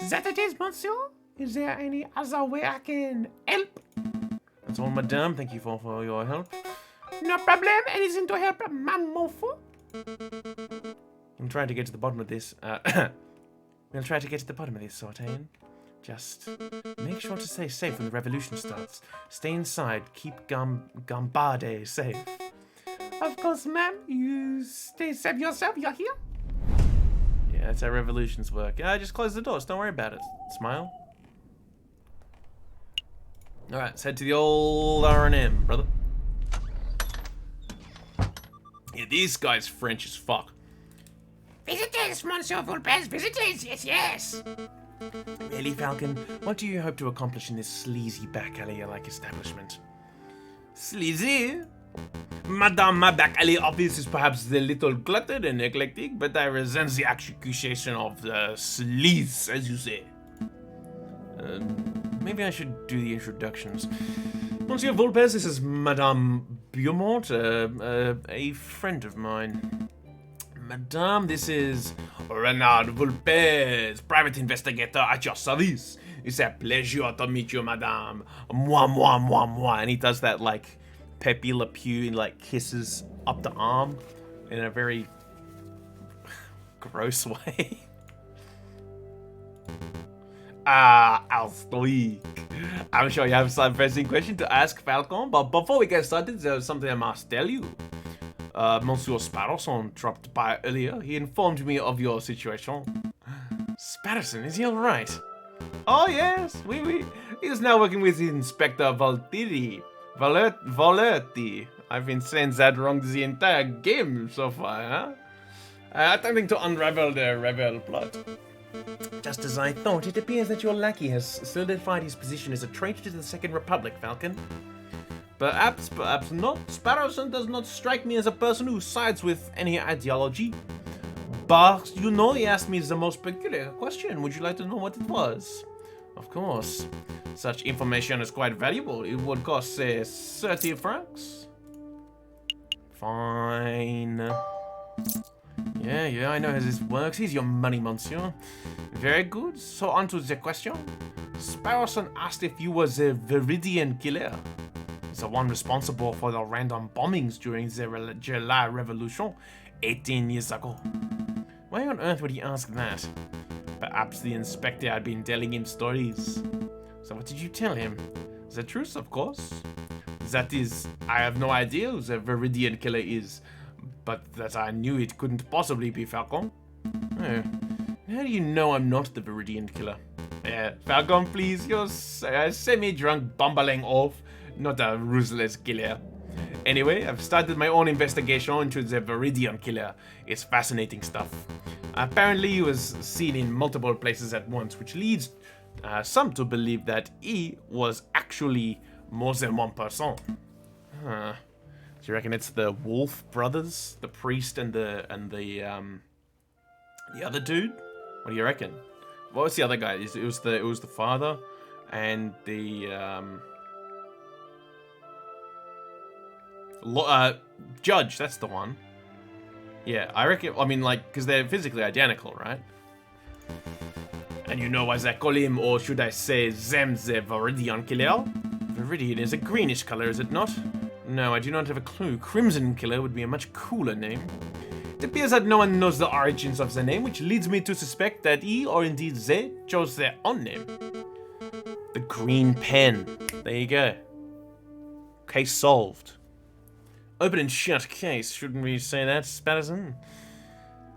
That it is, monsieur? Is there any other way I can help? That's all, madame. Thank you for your help. No problem. Anything to help, mamofo? I'm trying to get to the bottom of this. We'll try to get to the bottom of this, Sortain. Just make sure to stay safe when the revolution starts. Stay inside. Keep Gambade safe. Of course, ma'am. You stay safe yourself. You're here. Yeah, that's how revolutions work. Just close the doors. Don't worry about it. Smile. Alright, let's head to the old R&M, brother. Yeah, this guy's French as fuck. Visitors, Monsieur Vulpes, visitors, yes, yes. Really, Falcon? What do you hope to accomplish in this sleazy back alley-like establishment? Sleazy? Madame, my back alley office is perhaps a little cluttered and eclectic, but I resent the accusation of the sleaze, as you say. Maybe I should do the introductions. Monsieur Vulpes, this is Madame Beaumont, a friend of mine. Madame, this is Renard Vulpes, private investigator at your service. It's a pleasure to meet you, Madame. Moi, moi, moi, moi. And he does that, like, Pepe Le Pew, and, like, kisses up the arm in a very gross way. Alstoik. I'm sure you have some pressing question to ask Falcon, but before we get started, there's something I must tell you. Monsieur Sparrowson dropped by earlier. He informed me of your situation. Sparrowson, is he alright? Oh yes, oui. He's now working with Inspector Valtiri. Valerti. I've been saying that wrong the entire game so far, huh? Attempting to unravel the rebel plot. Just as I thought, it appears that your lackey has solidified his position as a traitor to the Second Republic, Falcon. Perhaps not. Sparrowson does not strike me as a person who sides with any ideology. But, you know, he asked me the most peculiar question. Would you like to know what it was? Of course. Such information is quite valuable. It would cost, say, 30 francs. Fine. Yeah, I know how this works. Here's your money, monsieur. Very good. So, on to the question. Sparrowson asked if you were the Viridian killer. The one responsible for the random bombings during the July Revolution 18 years ago. Why on earth would he ask that? Perhaps the inspector had been telling him stories. So what did you tell him? The truth, of course. That is, I have no idea who the Viridian killer is, but that I knew it couldn't possibly be Falcon. Oh. How do you know I'm not the Viridian killer? Falcon, please, you're a semi-drunk bumbling oaf, not a ruthless killer. Anyway, I've started my own investigation into the Viridian killer. It's fascinating stuff. Apparently he was seen in multiple places at once, which leads some to believe that he was actually more than one person. Do you reckon it's the Wolf brothers, the priest and the other dude? What do you reckon? What was the other guy? It was the father and the judge. That's the one. Yeah, I reckon. I mean, like, because they're physically identical, right? And you know why they call him, or should I say them, the Viridian killer? Viridian is a greenish color, is it not? No, I do not have a clue. Crimson Killer would be a much cooler name. It appears that no one knows the origins of the name, which leads me to suspect that he, or indeed they, chose their own name. The Green Pen. There you go. Case solved. Open and shut case. Shouldn't we say that, Spatterson?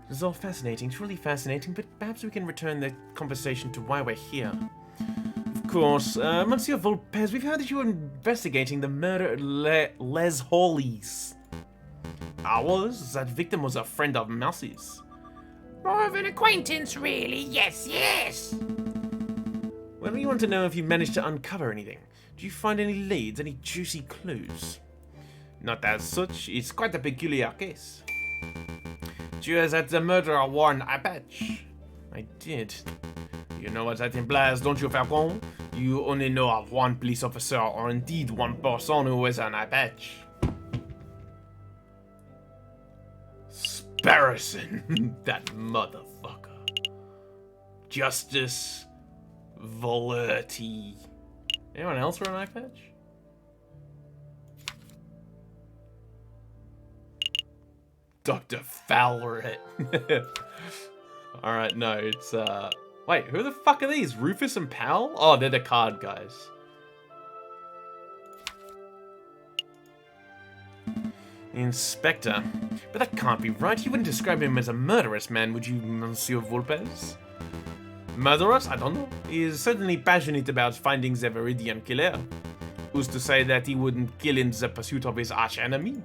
This is all fascinating, truly fascinating, but perhaps we can return the conversation to why we're here. Of course, Monsieur Volpez, we've heard that you were investigating the murder at Les Hollies. Ours? That victim was a friend of Mousy's. More of an acquaintance, really. Yes, yes. Well, we want to know if you managed to uncover anything. Did you find any leads, any juicy clues? Not as such. It's quite a peculiar case. Did you hear that the murderer wore an eye patch? I did. You know what that implies, don't you, Falcon? You only know of one police officer, or indeed one person who wears an eye patch. Sparrison, that motherfucker. Justice Volerty. Anyone else wear an eye patch? Dr. Fowlerett. Alright, no, it's, wait, who the fuck are these? Rufus and Powell? Oh, they're the card guys. Inspector. But that can't be right. You wouldn't describe him as a murderous man, would you, Monsieur Volpez? Murderous? I don't know. He is certainly passionate about finding the Viridian killer. Who's to say that he wouldn't kill in the pursuit of his arch-enemy?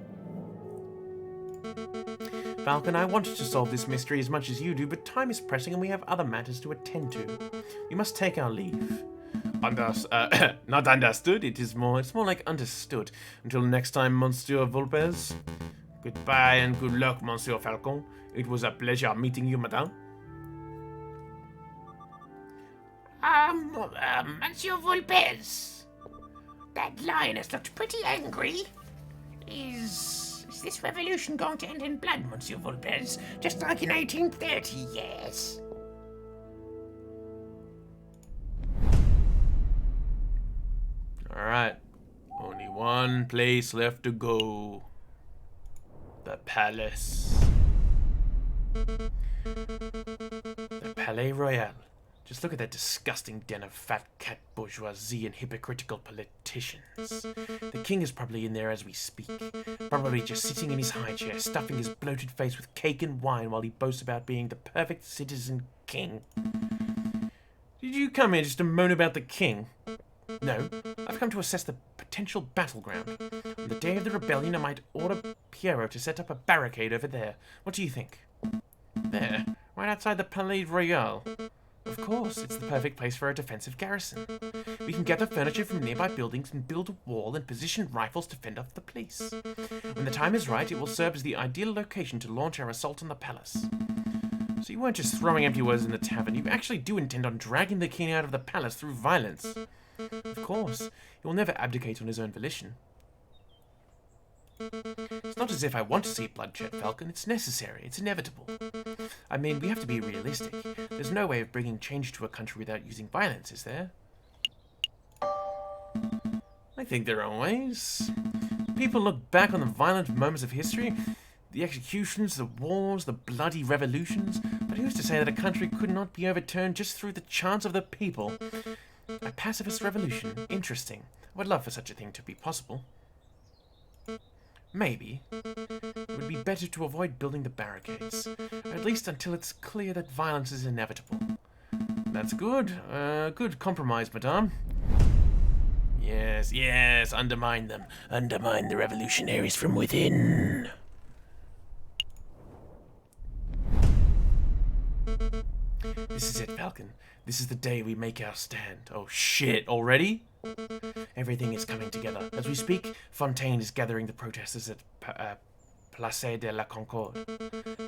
Falcon, I wanted to solve this mystery as much as you do, but time is pressing and we have other matters to attend to. We must take our leave. Not understood, it's more like understood. Until next time, Monsieur Volpez. Goodbye and good luck, Monsieur Falcon. It was a pleasure meeting you, madame. Monsieur Volpez. That lioness looked pretty angry. Is this revolution going to end in blood, Monsieur Volpez? Just like in 1830, yes. Alright. Only one place left to go. The palace. The Palais Royal. Just look at that disgusting den of fat cat bourgeoisie and hypocritical politicians. The king is probably in there as we speak. Probably just sitting in his high chair, stuffing his bloated face with cake and wine while he boasts about being the perfect citizen king. Did you come here just to moan about the king? No, I've come to assess the potential battleground. On the day of the rebellion, I might order Piero to set up a barricade over there. What do you think? There, right outside the Palais Royal. Of course, it's the perfect place for a defensive garrison. We can gather furniture from nearby buildings and build a wall and position rifles to fend off the police. When the time is right, it will serve as the ideal location to launch our assault on the palace. So you weren't just throwing empty words in the tavern, you actually do intend on dragging the king out of the palace through violence. Of course, he will never abdicate on his own volition. It's not as if I want to see bloodshed, Falcon. It's necessary. It's inevitable. I mean, we have to be realistic. There's no way of bringing change to a country without using violence, is there? I think there are ways. People look back on the violent moments of history, the executions, the wars, the bloody revolutions, but who's to say that a country could not be overturned just through the chance of the people? A pacifist revolution. Interesting. I would love for such a thing to be possible. Maybe. It would be better to avoid building the barricades, at least until it's clear that violence is inevitable. That's good. Good compromise, madame. Yes, yes, undermine them. Undermine the revolutionaries from within. This is it, Falcon. This is the day we make our stand. Oh shit, already? Everything is coming together. As we speak, Fontaine is gathering the protesters at Place de la Concorde.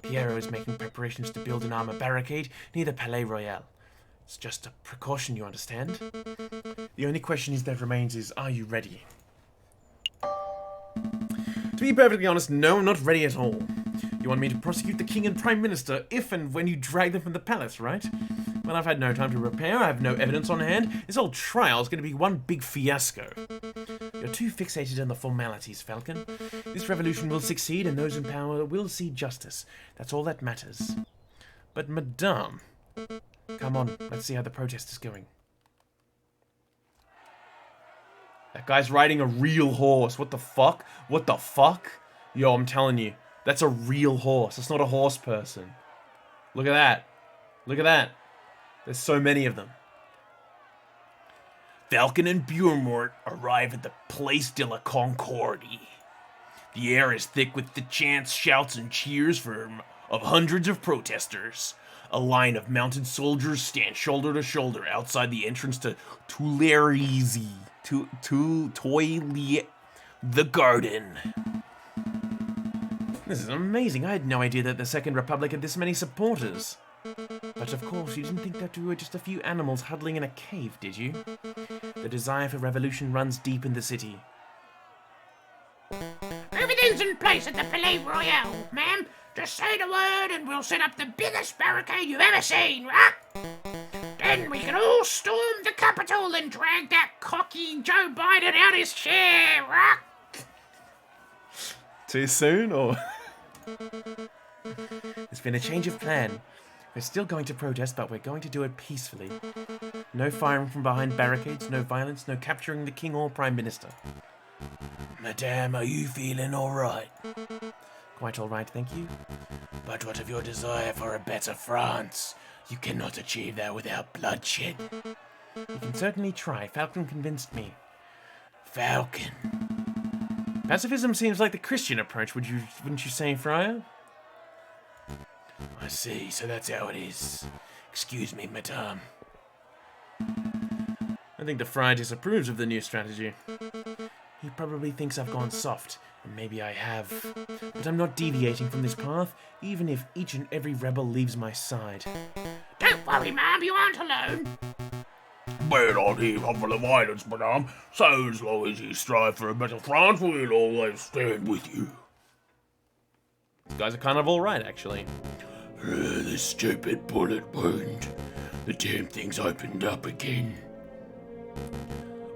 Piero is making preparations to build an armor barricade near the Palais Royal. It's just a precaution, you understand? The only question that remains is, are you ready? To be perfectly honest, no, I'm not ready at all. You want me to prosecute the king and prime minister if and when you drag them from the palace, right? Well, I've had no time to prepare, I have no evidence on hand. This whole trial is going to be one big fiasco. You're too fixated on the formalities, Falcon. This revolution will succeed, and those in power will see justice. That's all that matters. But, Madame... Come on, let's see how the protest is going. That guy's riding a real horse. What the fuck? What the fuck? Yo, I'm telling you. That's a real horse. It's not a horse person. Look at that. Look at that. There's so many of them. Falcon and Burmort arrive at the Place de la Concorde. The air is thick with the chants, shouts, and cheers of hundreds of protesters. A line of mounted soldiers stand shoulder to shoulder outside the entrance to Tuileries, the garden. This is amazing. I had no idea that the Second Republic had this many supporters. But of course, you didn't think that we were just a few animals huddling in a cave, did you? The desire for revolution runs deep in the city. Everything's in place at the Palais Royal, ma'am. Just say the word and we'll set up the biggest barricade you've ever seen, right? Then we can all storm the Capitol and drag that cocky Joe Biden out his chair, right? Too soon, or...? There's been a change of plan. We're still going to protest, but we're going to do it peacefully. No firing from behind barricades, no violence, no capturing the king or prime minister. Madame, are you feeling all right? Quite all right, thank you. But what of your desire for a better France? You cannot achieve that without bloodshed. You can certainly try. Falcon convinced me. Falcon. Pacifism seems like the Christian approach, wouldn't you say, Friar? I see, so that's how it is. Excuse me, madame. I think the Friar disapproves of the new strategy. He probably thinks I've gone soft, and maybe I have. But I'm not deviating from this path, even if each and every rebel leaves my side. Don't worry, ma'am, you aren't alone. We're not here for the violence, madame. So as long as you strive for a better France, we'll always stand with you. These guys are kind of alright, actually. The stupid bullet wound. The damn thing's opened up again.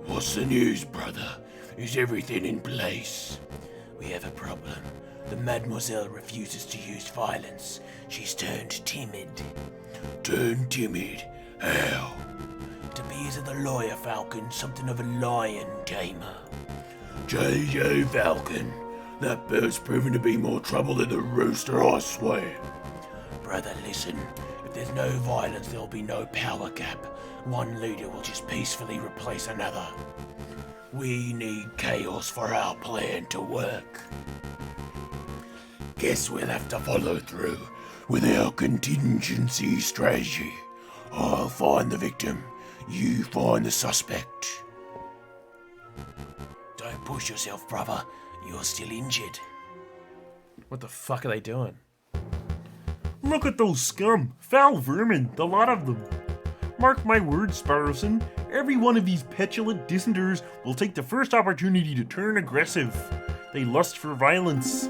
What's the news, brother? Is everything in place? We have a problem. The mademoiselle refuses to use violence. She's turned timid. Turned timid? How? To be as the lawyer Falcon, something of a lion tamer. J.J. Falcon, that bird's proven to be more trouble than the rooster, I swear. Brother, listen. If there's no violence, there'll be no power gap. One leader will just peacefully replace another. We need chaos for our plan to work. Guess we'll have to follow through with our contingency strategy. I'll find the victim. You find the suspect. Don't push yourself, brother. You're still injured. What the fuck are they doing? Look at those scum, foul vermin, the lot of them. Mark my words, Sparrowson, every one of these petulant dissenters will take the first opportunity to turn aggressive. They lust for violence.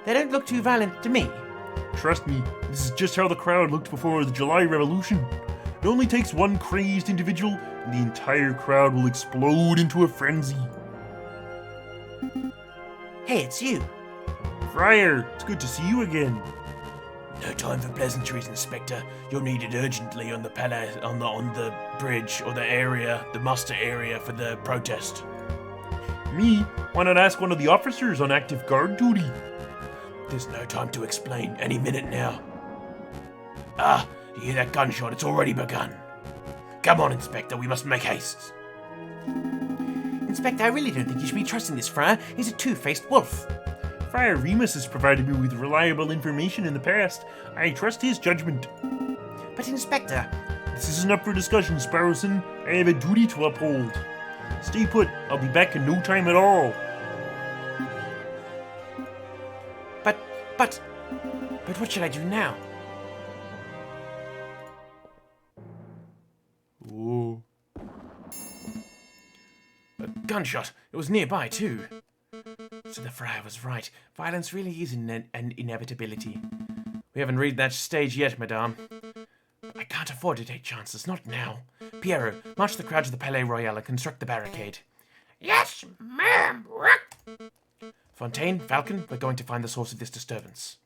They don't look too violent to me. Trust me, this is just how the crowd looked before the July Revolution. It only takes one crazed individual, and the entire crowd will explode into a frenzy. Hey, it's you. Friar, it's good to see you again. No time for pleasantries, Inspector. You're needed urgently on the palace, on the bridge or the area, the muster area for the protest. Me? Why not ask one of the officers on active guard duty? There's no time to explain. Any minute now. Ah, you hear that gunshot? It's already begun. Come on, Inspector. We must make haste. Inspector, I really don't think you should be trusting this friar. He's a two-faced wolf. Friar Remus has provided me with reliable information in the past. I trust his judgment. But Inspector... This isn't up for discussion, Sparrowson. I have a duty to uphold. Stay put. I'll be back in no time at all. But what should I do now? Ooh. A gunshot. It was nearby, too. So the friar was right. Violence really is an inevitability. We haven't reached that stage yet, madame. I can't afford to take chances, not now. Piero, march the crowd to the Palais Royal and construct the barricade. Yes, ma'am. Fontaine, Falcon, we're going to find the source of this disturbance.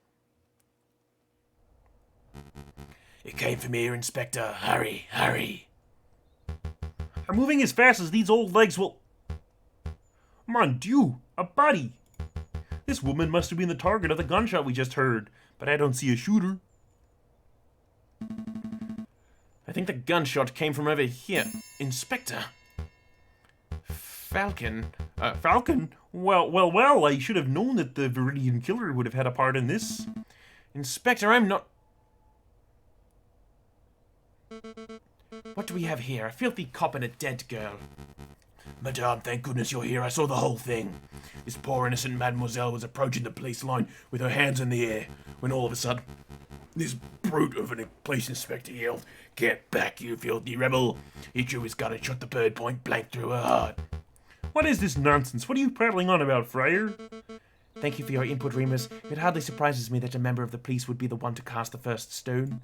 It came from here, Inspector. Hurry, hurry. I'm moving as fast as these old legs will... Mon Dieu, a body! This woman must have been the target of the gunshot we just heard, but I don't see a shooter. I think the gunshot came from over here. Inspector. Falcon. Falcon? Well, I should have known that the Viridian Killer would have had a part in this. Inspector, I'm not... What do we have here? A filthy cop and a dead girl. Madame, thank goodness you're here. I saw the whole thing. This poor innocent mademoiselle was approaching the police line with her hands in the air when all of a sudden this brute of a police inspector yelled, "Get back, you filthy rebel!" He drew his gun and shot the bird point blank through her heart. What is this nonsense? What are you prattling on about, Friar? Thank you for your input, Remus. It hardly surprises me that a member of the police would be the one to cast the first stone.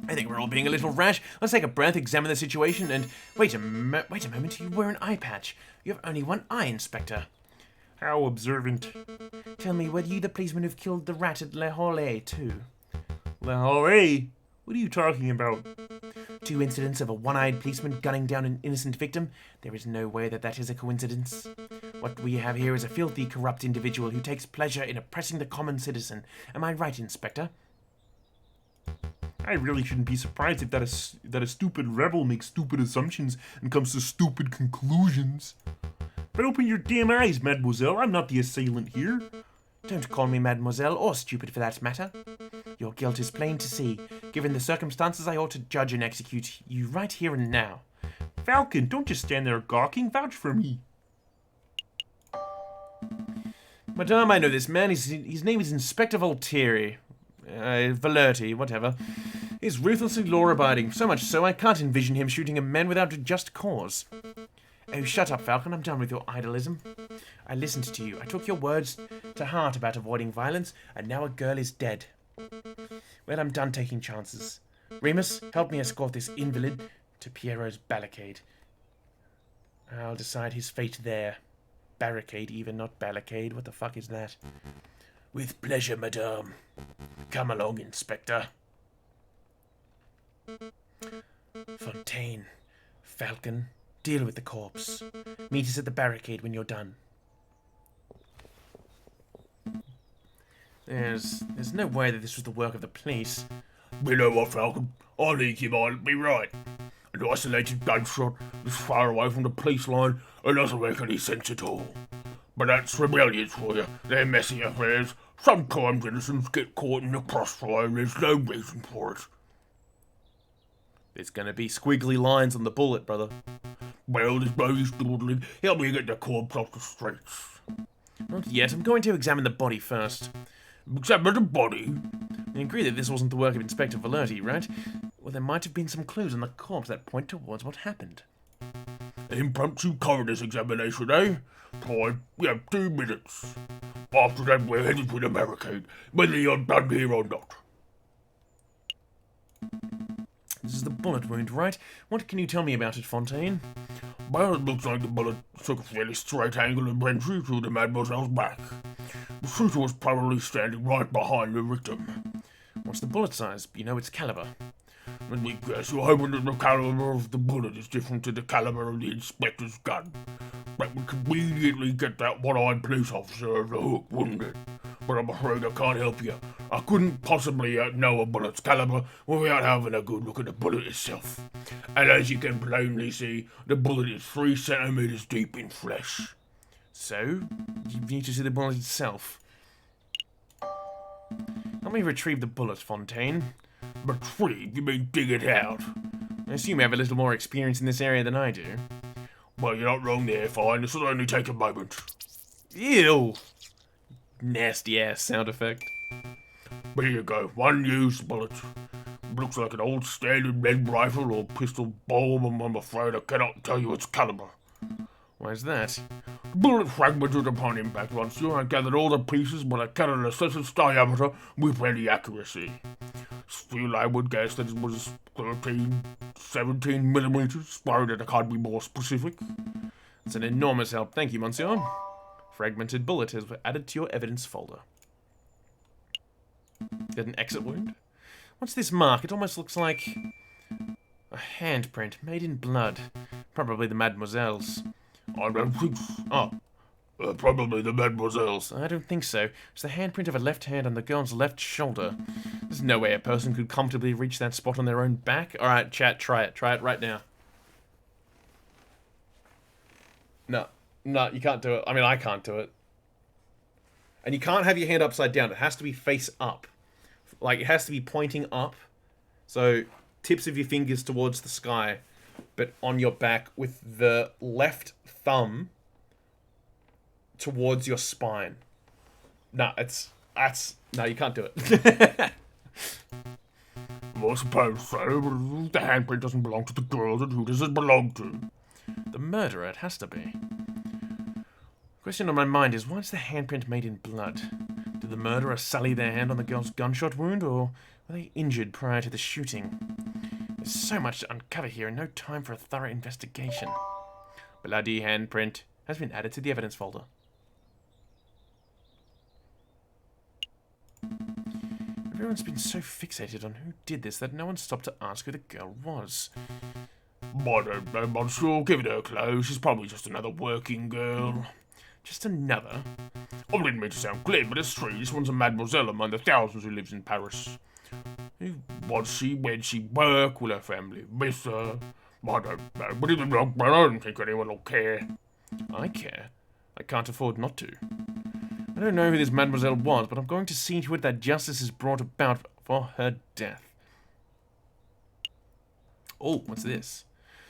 I think we're all being a little rash. Let's take a breath, examine the situation, and... Wait a moment, you wear an eye patch. You have only one eye, Inspector. How observant. Tell me, were you the policeman who killed the rat at Le Hollet, too? Le Hollet? What are you talking about? 2 incidents of a one-eyed policeman gunning down an innocent victim. There is no way that is a coincidence. What we have here is a filthy, corrupt individual who takes pleasure in oppressing the common citizen. Am I right, Inspector? I really shouldn't be surprised if that a stupid rebel makes stupid assumptions and comes to stupid conclusions. But open your damn eyes, mademoiselle. I'm not the assailant here. Don't call me mademoiselle, or stupid for that matter. Your guilt is plain to see. Given the circumstances, I ought to judge and execute you right here and now. Falcon, don't just stand there gawking. Vouch for me. Madame, I know this man. His name is Inspector Voltieri. Valerti, whatever. He's ruthlessly law-abiding, so much so I can't envision him shooting a man without a just cause. Oh, shut up, Falcon. I'm done with your idolism. I listened to you. I took your words to heart about avoiding violence, and now a girl is dead. Well, I'm done taking chances. Remus, help me escort this invalid to Piero's barricade. I'll decide his fate there. Barricade, even, not barricade. What the fuck is that? With pleasure, madame. Come along, Inspector. Fontaine, Falcon, deal with the corpse. Meet us at the barricade when you're done. There's no way that this was the work of the police. You know what, Falcon? I think you might be right. An isolated gunshot this far away from the police line, it doesn't make any sense at all. But that's rebellions for you. They're messy affairs. Sometimes innocents get caught in the crossfire and there's no reason for it. There's gonna be squiggly lines on the bullet, brother. Well, this baby's dawdling. Help me get the corpse off the streets. Not yet. I'm going to examine the body first. Examine the body? You agree that this wasn't the work of Inspector Valerti, right? Well, there might have been some clues on the corpse that point towards what happened. Impromptu coroner's examination, eh? Fine. We have 2 minutes. After that, we're headed to the barricade, whether you're done here or not. This is the bullet wound, right? What can you tell me about it, Fontaine? Well, it looks like the bullet took a fairly straight angle and went through to the mademoiselle's back. The shooter was probably standing right behind the victim. What's the bullet size? You know its caliber. Let me guess, you're hoping that the caliber of the bullet is different to the caliber of the inspector's gun. That would conveniently get that one-eyed police officer over the hook, wouldn't it? But I'm afraid I can't help you. I couldn't possibly know a bullet's caliber without having a good look at the bullet itself. And as you can plainly see, the bullet is 3 centimeters deep in flesh. So, you need to see the bullet itself. Help me retrieve the bullet, Fontaine. Retrieve? You mean dig it out? I assume you have a little more experience in this area than I do. Well, you're not wrong there, fine. This will only take a moment. Ew! Nasty ass sound effect. Here you go. One used bullet. Looks like an old standard red rifle or pistol bulb, and I'm afraid I cannot tell you its caliber. Why's that? The bullet fragmented upon impact once you. I gathered all the pieces, but I cannot assess its diameter with any accuracy. Still, I would guess that it was 13, 17 millimeters. Sorry that I can't be more specific. It's an enormous help. Thank you, Monsieur. Fragmented bullet has been added to your evidence folder. Got an exit wound? What's this mark? It almost looks like a handprint made in blood. Probably the Mademoiselle's. I don't think so. Oh, Probably the Mademoiselle's. I don't think so. It's the handprint of a left hand on the girl's left shoulder. There's no way a person could comfortably reach that spot on their own back. Alright, chat, try it. Try it right now. No, you can't do it. I mean, I can't do it. And you can't have your hand upside down. It has to be face up. Like, it has to be pointing up. So, tips of your fingers towards the sky, but on your back with the left thumb towards your spine. No, no, you can't do it. Well, I suppose so, but if the handprint doesn't belong to the girl, then who does it belong to? The murderer, it has to be. Question on my mind is, why is the handprint made in blood? Did the murderer sully their hand on the girl's gunshot wound, or were they injured prior to the shooting? There's so much to uncover here and no time for a thorough investigation. Bloody handprint has been added to the evidence folder. Everyone's been so fixated on who did this that no one stopped to ask who the girl was. I don't know, Monsieur. Give it her clothes. She's probably just another working girl. Just another? I didn't mean to sound glib, but it's true. This one's a mademoiselle among the thousands who lives in Paris. Who was she? Where'd she work? Will her family miss her? I don't know, but in the long run, I don't think anyone will care. I care. I can't afford not to. I don't know who this mademoiselle was, but I'm going to see to it that justice is brought about for her death. Oh, what's this?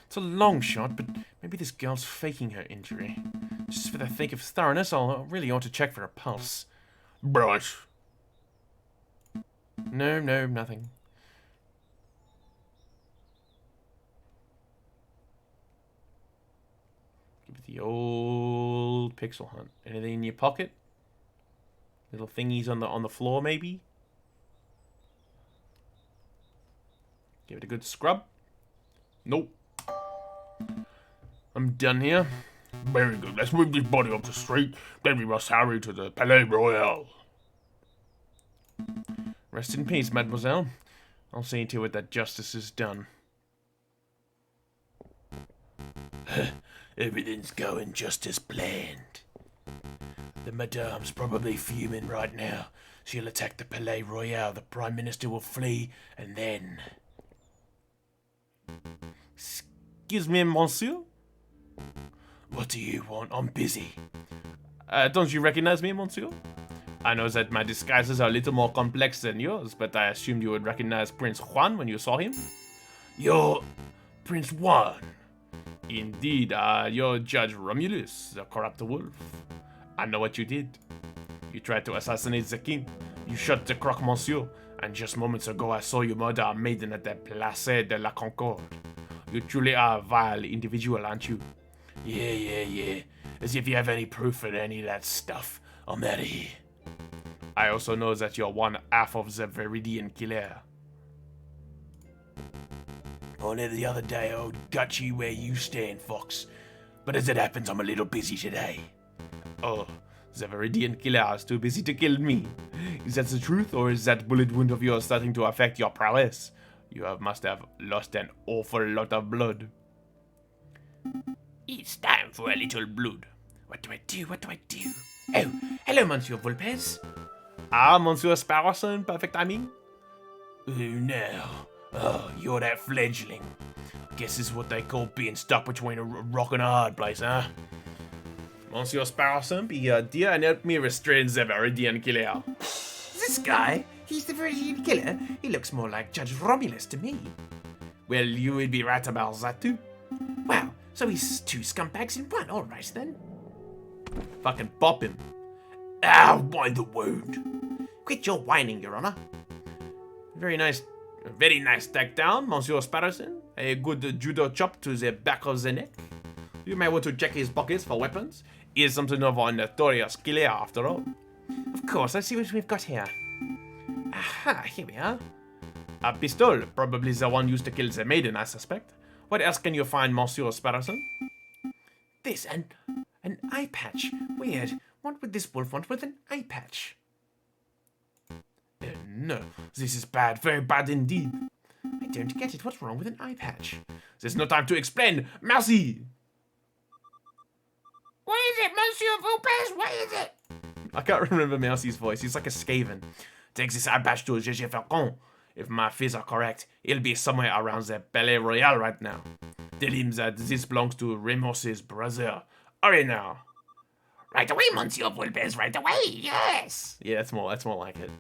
It's a long shot, but maybe this girl's faking her injury. Just for the sake of thoroughness, I'll really ought to check for a pulse. Right. No, nothing. Give it the old pixel hunt. Anything in your pocket? Little thingies on the floor, maybe? Give it a good scrub. Nope. I'm done here. Very good. Let's move this body up the street. Then we must hurry to the Palais Royal. Rest in peace, mademoiselle. I'll see to it that justice is done. Everything's going just as planned. The Madame's probably fuming right now. She'll attack the Palais Royal, the Prime Minister will flee, and then... Excuse me, monsieur? What do you want? I'm busy. Don't you recognize me, monsieur? I know that my disguises are a little more complex than yours, but I assumed you would recognize Prince Juan when you saw him. You're Prince Juan. Indeed, you're Judge Romulus, the corrupt wolf. I know what you did. You tried to assassinate the king. You shot the croque monsieur, and just moments ago I saw you murder a maiden at the Place de la Concorde. You truly are a vile individual, aren't you? Yeah. As if you have any proof of any of that stuff. I'm out of here. I also know that you're one half of the Viridian killer. Only the other day I got you where you stand, Fox. But as it happens, I'm a little busy today. Oh, the Viridian killer is too busy to kill me. Is that the truth, or is that bullet wound of yours starting to affect your prowess? You must have lost an awful lot of blood. It's time for a little blood. What do I do? Oh, hello, Monsieur Vulpes. Monsieur Sparrowson, perfect timing. Who now? Oh, you're that fledgling. Guess this is what they call being stuck between a rock and a hard place, huh? Monsieur Sparrowson, be dear and help me restrain the Viridian killer. This guy? He's the Viridian killer? He looks more like Judge Romulus to me. Well, you would be right about that too. Wow, so he's two scumbags in one. All right, then. Fucking bop him. Ow, mind the wound. Quit your whining, Your Honor. Very nice takedown, Monsieur Sparrowson. A good judo chop to the back of the neck. You may want to check his pockets for weapons. He is something of a notorious killer, after all. Of course, let's see what we've got here. Aha, here we are. A pistol, probably the one used to kill the maiden, I suspect. What else can you find, Monsieur Sparrowson? This, an eye patch. Weird. What would this wolf want with an eye patch? No, this is bad, very bad indeed. I don't get it. What's wrong with an eye patch? There's no time to explain. Merci! What is it, Monsieur Vulpes? What is it? I can't remember Mousie's voice. He's like a Skaven. Take this eye patch to GG Falcon. If my fears are correct, he'll be somewhere around the Palais Royal right now. Tell him that this belongs to Remos's brother. Hurry now. Right away, Monsieur Vulpes, right away, yes! Yeah, that's more like it.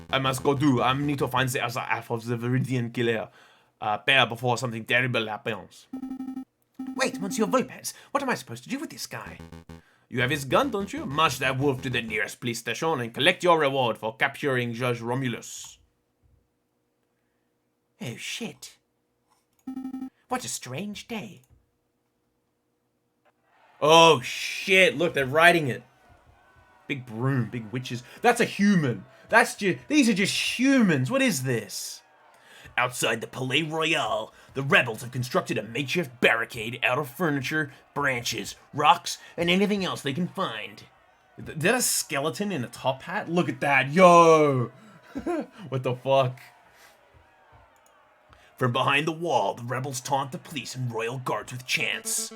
I must go do. I need to find the other half of the Viridian killer. Bear before something terrible happens. Wait, Monsieur Vulpes, what am I supposed to do with this guy? You have his gun, don't you? March that wolf to the nearest police station and collect your reward for capturing Judge Romulus. Oh, shit. What a strange day. Oh, shit. Look, they're riding it. Big broom, big witches. That's a human. These are just humans. What is this? Outside the Palais Royal, the rebels have constructed a makeshift barricade out of furniture, branches, rocks, and anything else they can find. Is that a skeleton in a top hat? Look at that. Yo! What the fuck? From behind the wall, the rebels taunt the police and royal guards with chants.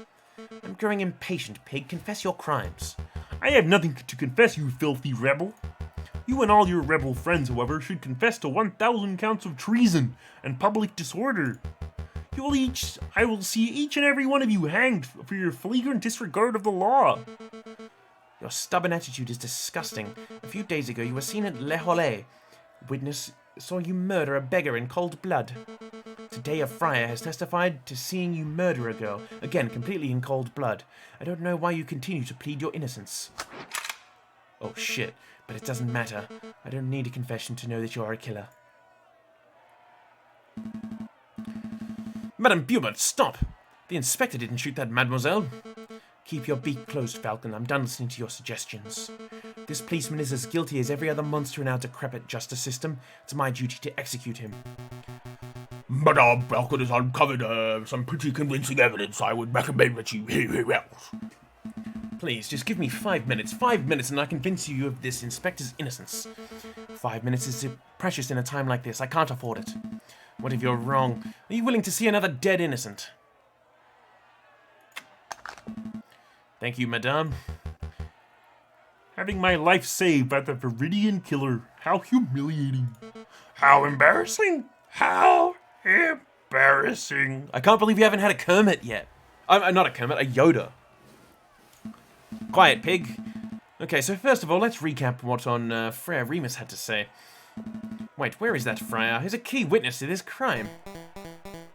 I'm growing impatient, pig. Confess your crimes. I have nothing to confess, you filthy rebel. You and all your rebel friends, however, should confess to 1,000 counts of treason and public disorder. I will see each and every one of you hanged for your flagrant disregard of the law. Your stubborn attitude is disgusting. A few days ago, you were seen at Le Hollet. Witness saw you murder a beggar in cold blood. Today, a friar has testified to seeing you murder a girl, again, completely in cold blood. I don't know why you continue to plead your innocence. Oh shit, but it doesn't matter. I don't need a confession to know that you are a killer. Madame Bubert, stop! The inspector didn't shoot that mademoiselle. Keep your beak closed, Falcon. I'm done listening to your suggestions. This policeman is as guilty as every other monster in our decrepit justice system. It's my duty to execute him. Madame Falcon has uncovered some pretty convincing evidence. I would recommend that you hear else. Please, just give me 5 minutes. 5 minutes and I convince you of this inspector's innocence. 5 minutes is precious in a time like this. I can't afford it. What if you're wrong? Are you willing to see another dead innocent? Thank you, madame. Having my life saved by the Viridian killer. How humiliating. How embarrassing. How embarrassing. I can't believe you haven't had a Kermit yet. Not a Kermit, a Yoda. Quiet, pig. Okay, so first of all, let's recap what Friar Remus had to say. Wait, where is that friar? He's a key witness to this crime.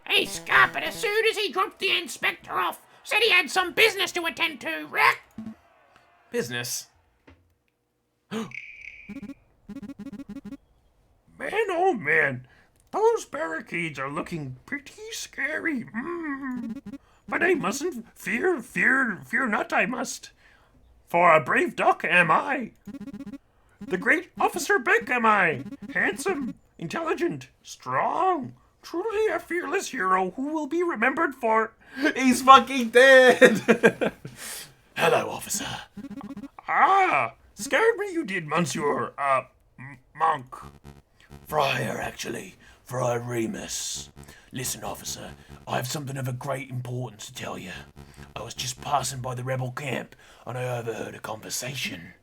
Hey, Scarpet, as soon as he dropped the inspector off, said he had some business to attend to, right? Business? Man, oh man, those barricades are looking pretty scary. But I mustn't fear not I must. For a brave duck am I. The great Officer Beck am I. Handsome, intelligent, strong, truly a fearless hero who will be remembered for... He's fucking dead! Hello, officer. Scared me you did, Monsieur, monk. Friar, actually. Friar Remus. Listen, officer, I have something of a great importance to tell you. I was just passing by the rebel camp, and I overheard a conversation.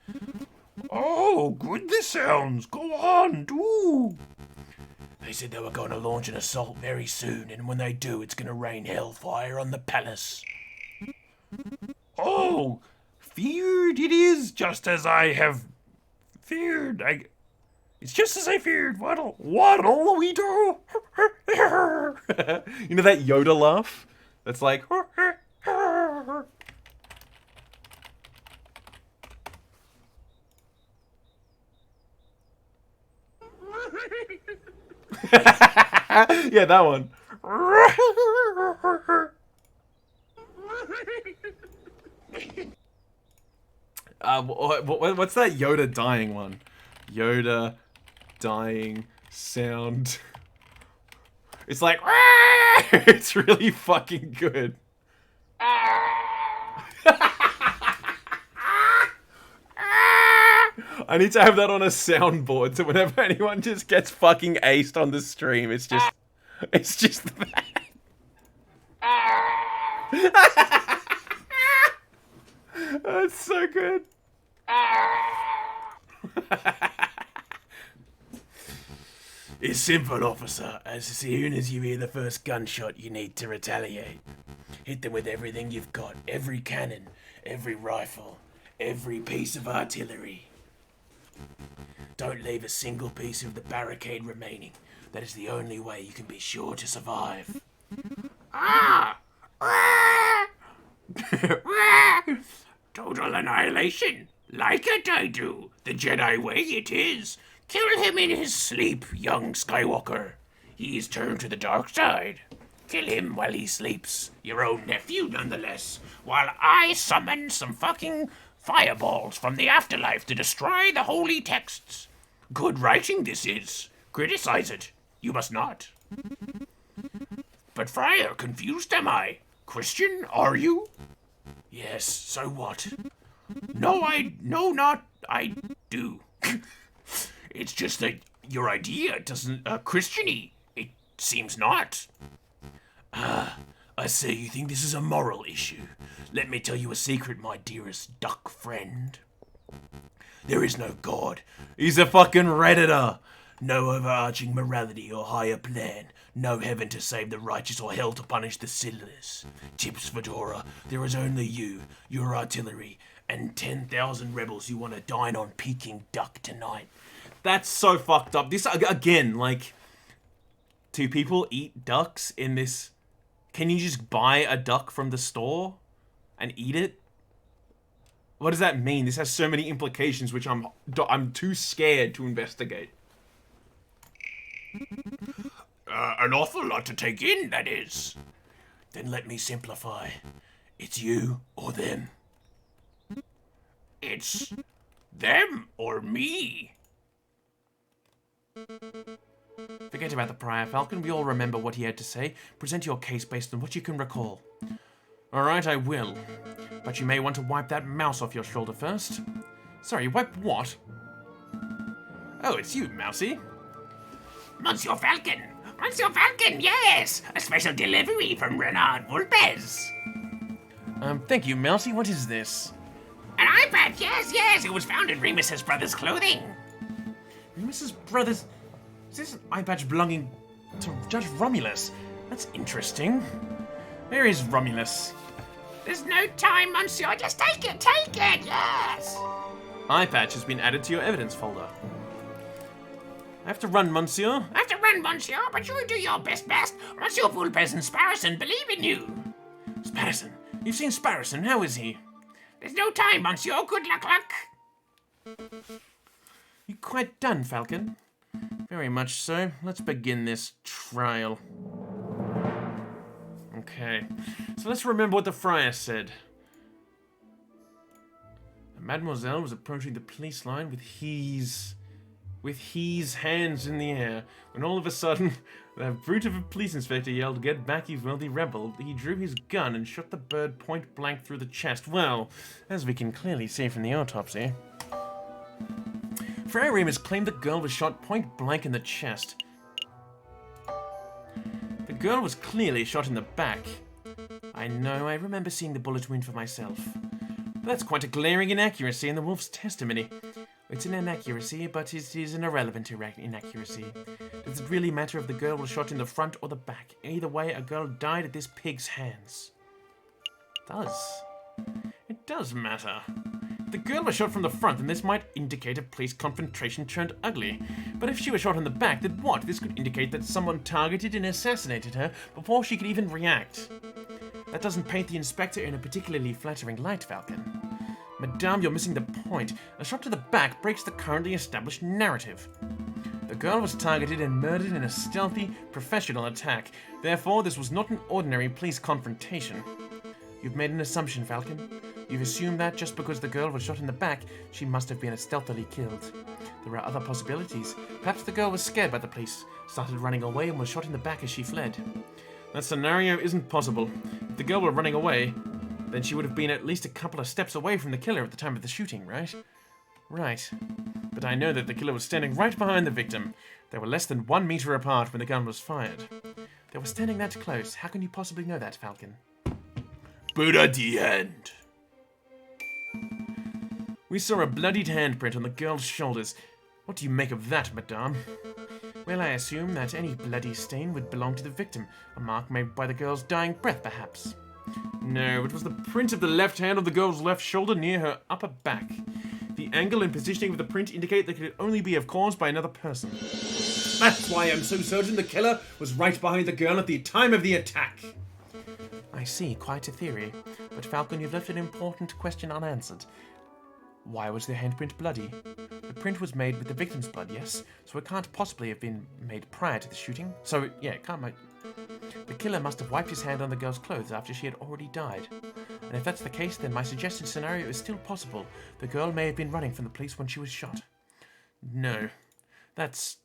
Oh, good this sounds. Go on, do. They said they were going to launch an assault very soon, and when they do, it's going to rain hellfire on the palace. Oh, feared it is, just as I have feared. It's just as I feared. What'll we do? You know that Yoda laugh? That's like... yeah, that one. What's that Yoda dying one? Yoda dying sound. It's like... it's really fucking good. I need to have that on a soundboard so whenever anyone just gets fucking aced on the stream, it's just that. That's so good. It's simple, officer. As soon as you hear the first gunshot, you need to retaliate. Hit them with everything you've got. Every cannon, every rifle, every piece of artillery. Don't leave a single piece of the barricade remaining. That is the only way you can be sure to survive. Total annihilation. Like it, I do. The Jedi way it is. Kill him in his sleep, young Skywalker. He's turned to the dark side. Kill him while he sleeps. Your own nephew, nonetheless. While I summon some fucking fireballs from the afterlife to destroy the holy texts. Good writing this is. Criticize it. You must not. But Friar, confused am I? Christian, are you? Yes, so what? No, I do. It's just that your idea doesn't, Christian-y. It seems not. I see you think this is a moral issue. Let me tell you a secret, my dearest duck friend. There is no God. He's a fucking Redditor. No overarching morality or higher plan. No heaven to save the righteous or hell to punish the sinless. Chips Fedora, there is only you, your artillery, and 10,000 rebels who want to dine on Peking duck tonight. That's so fucked up. This, again, like, do people eat ducks in this? Can you just buy a duck from the store and eat it? What does that mean? This has so many implications which I'm too scared to investigate. An awful lot to take in, that is. Then let me simplify. It's you or them. It's them or me. Forget about the prior, Falcon. We all remember what he had to say. Present your case based on what you can recall. Alright, I will. But you may want to wipe that mouse off your shoulder first. Sorry, wipe what? Oh, it's you, Mousy. Monsieur Falcon! Monsieur Falcon, yes! A special delivery from Renard Vulpes. Thank you, Mousy. What is this? An iPad, yes. It was found in Remus's brother's clothing. Remus's brother's... Is this an eye patch belonging to Judge Romulus? That's interesting. Where is Romulus? There's no time, Monsieur. Just take it, yes! Eye patch has been added to your evidence folder. I have to run, Monsieur. But you do your best. Monsieur Vulpes and Sparrison believe in you. Sparrison? You've seen Sparrison. How is he? There's no time, Monsieur. Good luck. You quite done, Falcon? Very much so. Let's begin this trial. Okay. So let's remember what the friar said. Mademoiselle was approaching the police line with his hands in the air, when all of a sudden, that brute of a police inspector yelled, "Get back, you filthy rebel." He drew his gun and shot the bird point blank through the chest. Well, as we can clearly see from the autopsy, Friar Remus claimed the girl was shot point blank in the chest. The girl was clearly shot in the back. I know, I remember seeing the bullet wound for myself. That's quite a glaring inaccuracy in the wolf's testimony. It's an inaccuracy, but it is an irrelevant inaccuracy. Does it really matter if the girl was shot in the front or the back? Either way, a girl died at this pig's hands. It does matter. If the girl was shot from the front, then this might indicate a police confrontation turned ugly. But if she was shot in the back, then what? This could indicate that someone targeted and assassinated her before she could even react. That doesn't paint the inspector in a particularly flattering light, Falcon. Madame, you're missing the point. A shot to the back breaks the currently established narrative. The girl was targeted and murdered in a stealthy, professional attack. Therefore, this was not an ordinary police confrontation. You've made an assumption, Falcon. You've assumed that just because the girl was shot in the back, she must have been stealthily killed. There are other possibilities. Perhaps the girl was scared by the police, started running away, and was shot in the back as she fled. That scenario isn't possible. If the girl were running away, then she would have been at least a couple of steps away from the killer at the time of the shooting, right? Right. But I know that the killer was standing right behind the victim. They were less than 1 meter apart when the gun was fired. They were standing that close. How can you possibly know that, Falcon? But at the end. We saw a bloodied handprint on the girl's shoulders. What do you make of that, madame? Well, I assume that any bloody stain would belong to the victim. A mark made by the girl's dying breath, perhaps. No, it was the print of the left hand on the girl's left shoulder near her upper back. The angle and positioning of the print indicate that it could only be caused by another person. That's why I'm so certain the killer was right behind the girl at the time of the attack. I see, quite a theory. But Falcon, you've left an important question unanswered. Why was the handprint bloody? The print was made with the victim's blood, yes, so it can't possibly have been made prior to the shooting. So, yeah, it can't. The killer must have wiped his hand on the girl's clothes after she had already died. And if that's the case, then my suggested scenario is still possible. The girl may have been running from the police when she was shot. No, that's...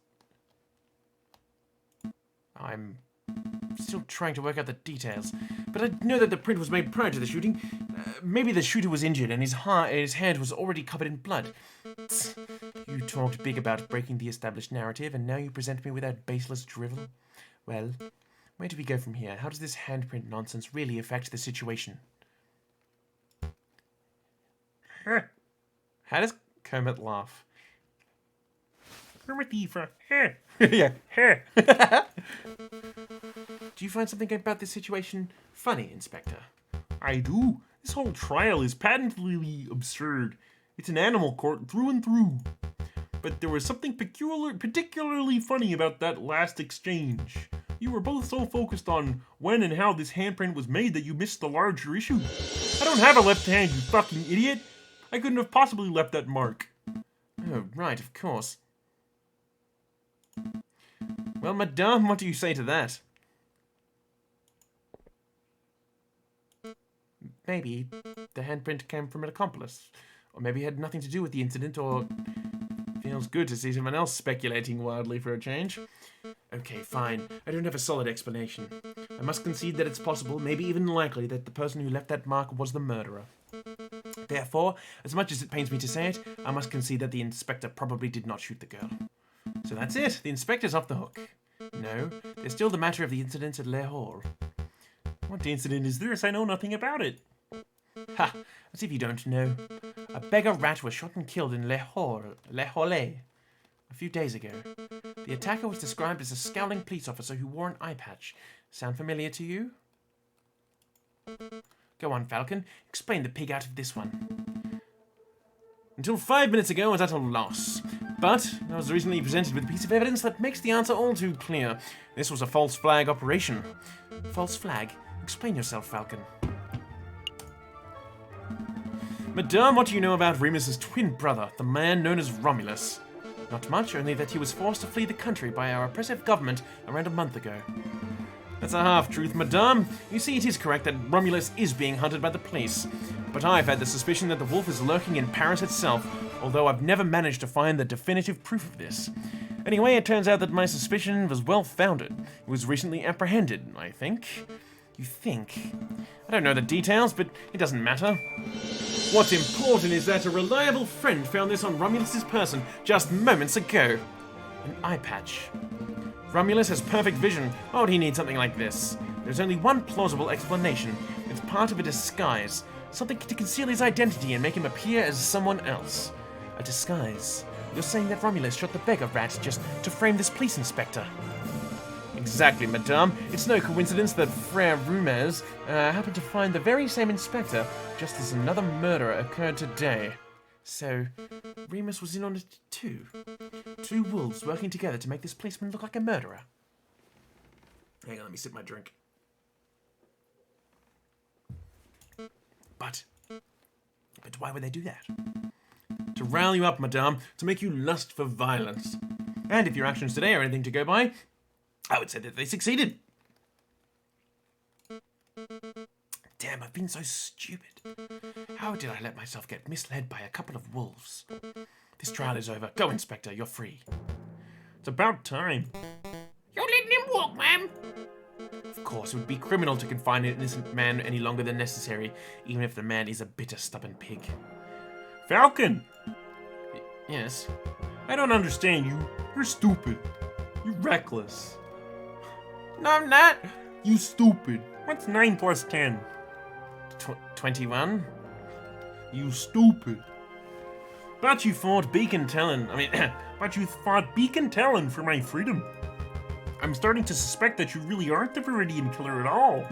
I'm still trying to work out the details. But I know that the print was made prior to the shooting. Maybe the shooter was injured and his hand was already covered in blood. You talked big about breaking the established narrative, and now you present me with that baseless drivel? Well, where do we go from here? How does this handprint nonsense really affect the situation? How does Kermit laugh? Kermit the Frog. Yeah. Do you find something about this situation funny, Inspector? I do. This whole trial is patently absurd. It's an animal court through and through. But there was something particularly funny about that last exchange. You were both so focused on when and how this handprint was made that you missed the larger issue. I don't have a left hand, you fucking idiot. I couldn't have possibly left that mark. Oh, right, of course. Well, madame, what do you say to that? Maybe the handprint came from an accomplice. Or maybe it had nothing to do with the incident, or... Feels good to see someone else speculating wildly for a change. Okay, fine. I don't have a solid explanation. I must concede that it's possible, maybe even likely, that the person who left that mark was the murderer. Therefore, as much as it pains me to say it, I must concede that the inspector probably did not shoot the girl. So that's it. The inspector's off the hook. No, there's still the matter of the incident at Le Hall. What incident is this? I know nothing about it. Ha! As if you don't know. A beggar rat was shot and killed in Le Hall a few days ago. The attacker was described as a scowling police officer who wore an eye patch. Sound familiar to you? Go on, Falcon. Explain the pig out of this one. Until 5 minutes ago, I was at a loss. But I was recently presented with a piece of evidence that makes the answer all too clear. This was a false flag operation. False flag? Explain yourself, Falcon. Madame, what do you know about Remus's twin brother, the man known as Romulus? Not much, only that he was forced to flee the country by our oppressive government around a month ago. That's a half-truth, madame. You see, it is correct that Romulus is being hunted by the police. But I've had the suspicion that the wolf is lurking in Paris itself, although I've never managed to find the definitive proof of this. Anyway, it turns out that my suspicion was well-founded. He was recently apprehended, I think. You think? I don't know the details, but it doesn't matter. What's important is that a reliable friend found this on Romulus's person just moments ago. An eye patch. Romulus has perfect vision. Why would he need something like this? There's only one plausible explanation. It's part of a disguise. Something to conceal his identity and make him appear as someone else. A disguise. You're saying that Romulus shot the beggar rat just to frame this police inspector? Exactly, madame. It's no coincidence that Frere Rumez happened to find the very same inspector just as another murder occurred today. So, Remus was in on it too. Two wolves working together to make this policeman look like a murderer. Hang on, let me sip my drink. But why would they do that? To rile you up, madame, to make you lust for violence. And if your actions today are anything to go by, I would say that they succeeded. Damn, I've been so stupid. How did I let myself get misled by a couple of wolves? This trial is over. Go, Inspector, you're free. It's about time. You're letting him walk, ma'am. Of course, it would be criminal to confine an innocent man any longer than necessary, even if the man is a bitter, stubborn pig. Falcon! Yes. I don't understand you. You're stupid. You're reckless. No, I'm not. You stupid. What's 9 plus 10? 21? You stupid. But you fought Beacon Talon. But you fought Beacon Talon for my freedom. I'm starting to suspect that you really aren't the Viridian killer at all.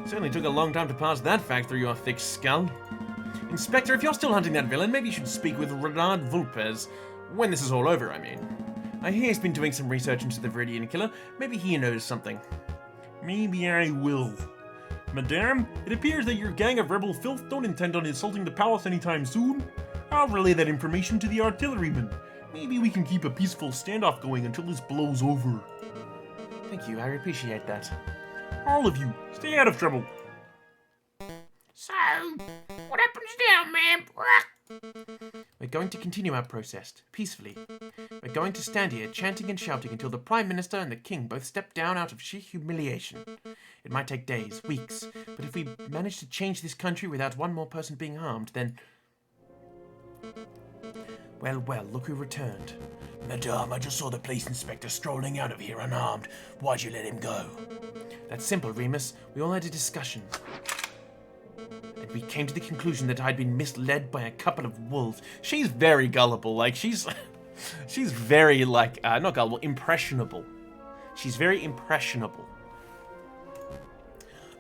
Certainly took a long time to pass that fact through your thick skull. Inspector, if you're still hunting that villain, maybe you should speak with Renard Vulpes. When this is all over, I mean. I hear he's been doing some research into the Viridian killer. Maybe he knows something. Maybe I will. Madame, it appears that your gang of rebel filth don't intend on insulting the palace anytime soon. I'll relay that information to the artillerymen. Maybe we can keep a peaceful standoff going until this blows over. Thank you, I appreciate that. All of you, stay out of trouble. So, what happens now, ma'am? We're going to continue our process, peacefully. We're going to stand here, chanting and shouting until the Prime Minister and the King both step down out of sheer humiliation. It might take days, weeks, but if we manage to change this country without one more person being harmed, then... Well, look who returned. Madame, I just saw the police inspector strolling out of here unarmed. Why'd you let him go? That's simple, Remus. We all had a discussion. And we came to the conclusion that I'd been misled by a couple of wolves. She's very gullible. Like, she's very, like, not gullible, impressionable. She's very impressionable.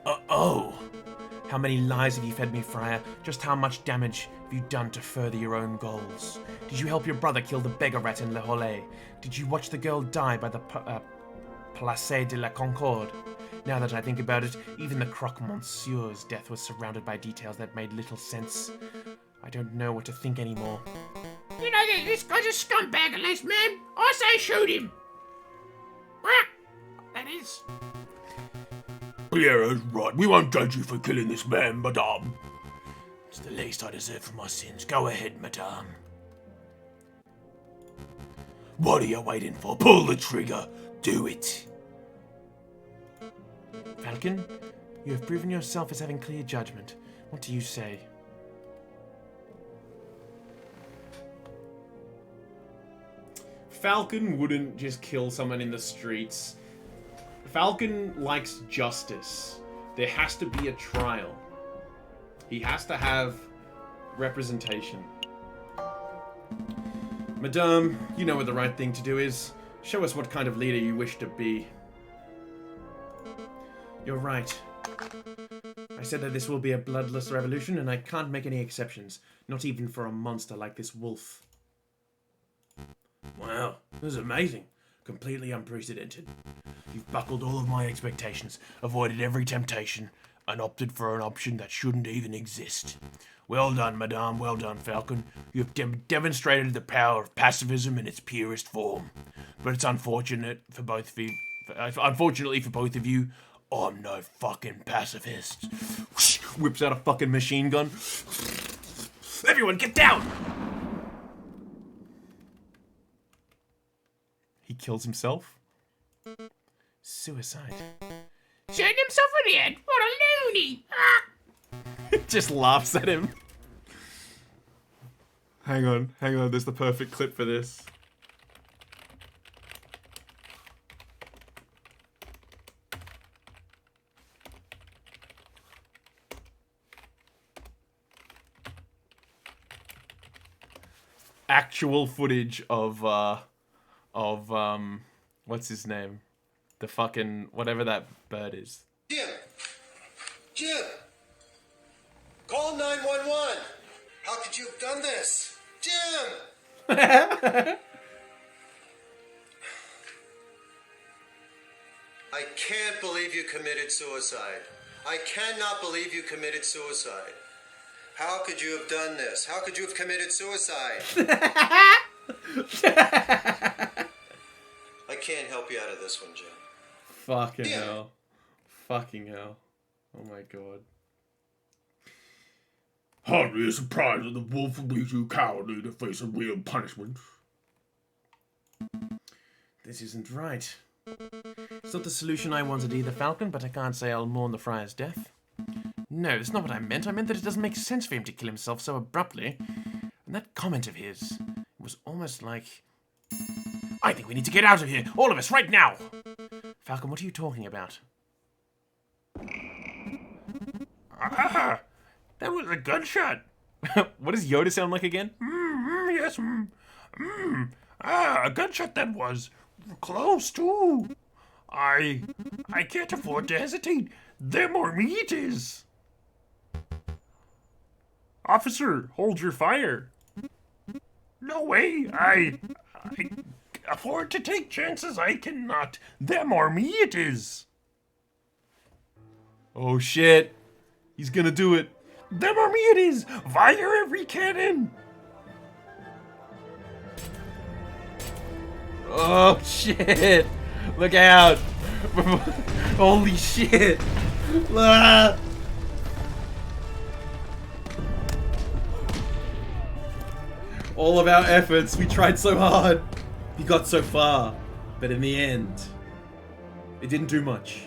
Oh. How many lies have you fed me, Friar? Just how much damage have you done to further your own goals? Did you help your brother kill the beggar rat in Le Hollet? Did you watch the girl die by the Place de la Concorde? Now that I think about it, even the Croque Monsieur's death was surrounded by details that made little sense. I don't know what to think anymore. You know that this guy's a scumbag at least, ma'am. I say shoot him. That is. Yeah, that's right. We won't judge you for killing this man, madame. It's the least I deserve for my sins. Go ahead, madame. What are you waiting for? Pull the trigger. Do it. Falcon, you have proven yourself as having clear judgment. What do you say? Falcon wouldn't just kill someone in the streets. Falcon likes justice. There has to be a trial. He has to have representation. Madame, you know what the right thing to do is. Show us what kind of leader you wish to be. You're right. I said that this will be a bloodless revolution, and I can't make any exceptions. Not even for a monster like this wolf. Wow, this is amazing. Completely unprecedented. You've buckled all of my expectations, avoided every temptation, and opted for an option that shouldn't even exist. Well done, madame. Well done, Falcon. You have demonstrated the power of pacifism in its purest form. But it's unfortunate for both of you. Unfortunately for both of you, I'm no fucking pacifist. Whips out a fucking machine gun. Everyone, get down! He kills himself. Suicide. Shooting himself in the head. What a loony. Just laughs at him. Hang on. There's the perfect clip for this. Actual footage of what's his name? The fucking whatever that bird is. Jim! Call 911! How could you have done this? Jim! I can't believe you committed suicide. I cannot believe you committed suicide. How could you have done this? How could you have committed suicide? I can't help you out of this one, Jim. Fucking hell. Fucking hell. Oh my god. Hardly a surprise that the wolf would be too cowardly to face a real punishment. This isn't right. It's not the solution I wanted either, Falcon, but I can't say I'll mourn the Friar's death. No, that's not what I meant. I meant that it doesn't make sense for him to kill himself so abruptly. And that comment of his was almost like... I think we need to get out of here, all of us, right now! Falcon, what are you talking about? Ah, that was a gunshot. What does Yoda sound like again? Yes. A gunshot that was. Close, too. I can't afford to hesitate. Them or me it is. Officer, hold your fire. No way. I afford to take chances I cannot. Them or me it is. Oh shit. He's gonna do it. Them or me it is. Fire every cannon. Oh shit. Look out. Holy shit. Ah. All of our efforts, we tried so hard. We got so far. But in the end, it didn't do much.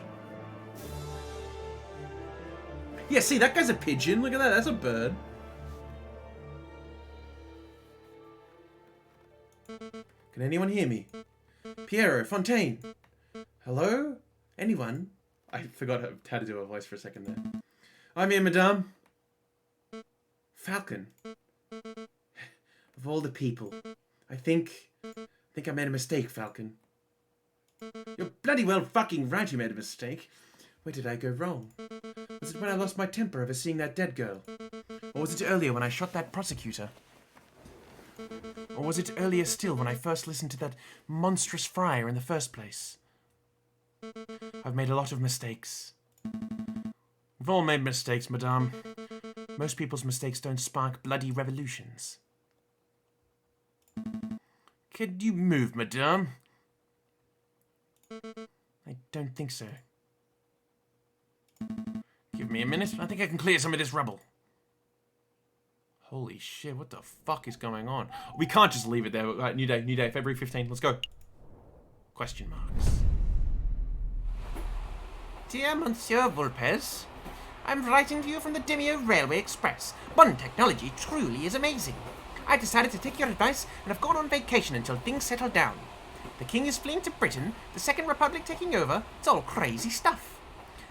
Yeah, see, that guy's a pigeon. Look at that. That's a bird. Can anyone hear me? Piero, Fontaine. Hello? Anyone? I forgot how to do a voice for a second there. I'm here, madame. Falcon. Of all the people, I think I made a mistake, Falcon. You're bloody well fucking right you made a mistake. Where did I go wrong? Was it when I lost my temper over seeing that dead girl? Or was it earlier when I shot that prosecutor? Or was it earlier still when I first listened to that monstrous friar in the first place? I've made a lot of mistakes. We've all made mistakes, madame. Most people's mistakes don't spark bloody revolutions. Could you move, madame? I don't think so. Give me a minute. I think I can clear some of this rubble. Holy shit, what the fuck is going on? We can't just leave it there. Right, new day, February 15th. Let's go. Question marks. Dear Monsieur Vulpes, I'm writing to you from the Demio Railway Express. Modern technology truly is amazing. I decided to take your advice and have gone on vacation until things settle down. The king is fleeing to Britain, the Second Republic taking over. It's all crazy stuff.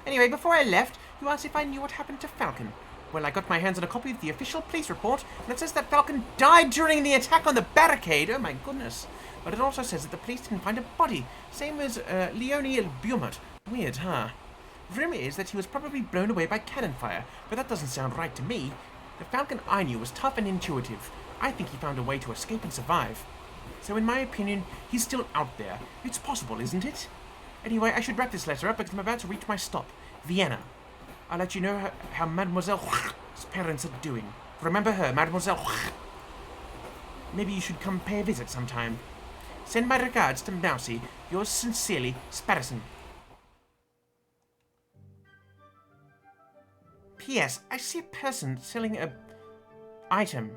Anyway, before I left, you asked if I knew what happened to Falcon. Well, I got my hands on a copy of the official police report, and it says that Falcon died during the attack on the barricade. Oh my goodness. But it also says that the police didn't find a body. Same as Leonie Beaumont. Weird, huh? Rumor is that he was probably blown away by cannon fire, but that doesn't sound right to me. The Falcon I knew was tough and intuitive. I think he found a way to escape and survive. So in my opinion, he's still out there. It's possible, isn't it? Anyway, I should wrap this letter up because I'm about to reach my stop, Vienna. I'll let you know how Mademoiselle's parents are doing. Remember her, Mademoiselle. Maybe you should come pay a visit sometime. Send my regards to Mousy. Yours sincerely, Sparrison. P.S. I see a person selling a item.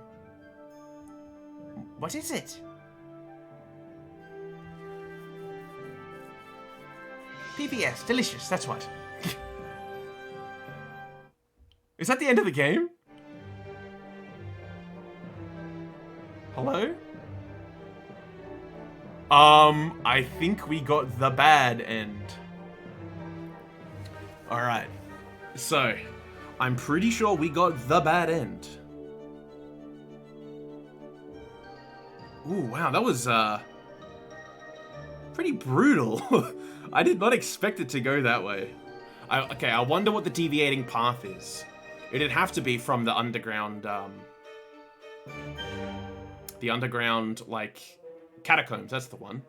What is it? PBS, delicious, that's what. Is that the end of the game? Hello? I think we got the bad end. Alright. So, I'm pretty sure we got the bad end. Ooh, wow, that was, pretty brutal. I did not expect it to go that way. Okay, I wonder what the deviating path is. It'd have to be from the underground, like, catacombs. That's the one.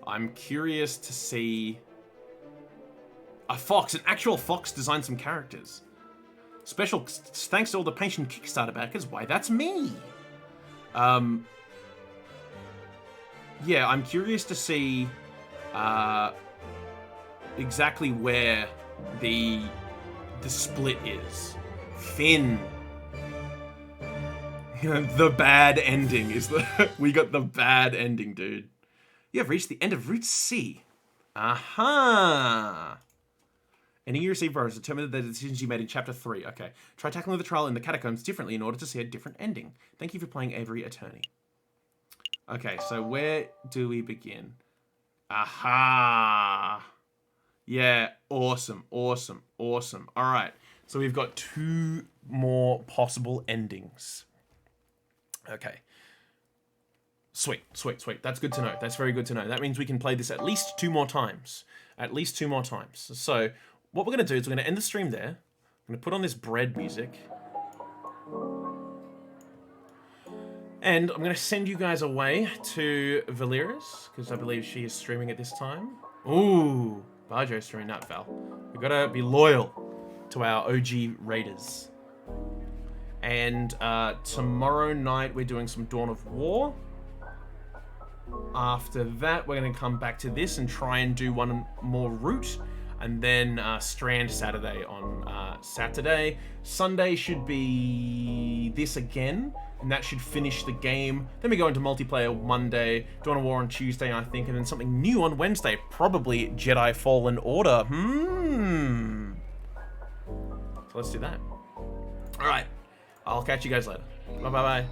I'm curious to see... A fox, an actual fox designed some characters. Special thanks to all the patient Kickstarter backers. Why, that's me! Yeah, I'm curious to see exactly where the split is. Finn. The bad ending is the... We got the bad ending, dude. You have reached the end of Route C. Aha! Ending you received is determined the decisions you made in Chapter 3. Okay. Try tackling the trial in the catacombs differently in order to see a different ending. Thank you for playing Aviary Attorney. Okay, so where do we begin? Aha! Yeah, awesome, awesome, awesome. All right, so we've got 2 more possible endings. Okay. Sweet, sweet, sweet. That's good to know. That's very good to know. That means we can play this at least 2 more times. At least 2 more times. So what we're going to do is we're going to end the stream there. I'm going to put on this bread music. And I'm going to send you guys away to Valera's, because I believe she is streaming at this time. Ooh, Barjo's streaming that, Val. We've got to be loyal to our OG Raiders. And tomorrow night we're doing some Dawn of War. After that, we're going to come back to this and try and do one more route. And then Strand Saturday on Saturday. Sunday should be this again. And that should finish the game. Then we go into multiplayer Monday, Dawn of War on Tuesday, I think, and then something new on Wednesday. Probably Jedi Fallen Order. So let's do that. Alright. I'll catch you guys later. Bye-bye-bye.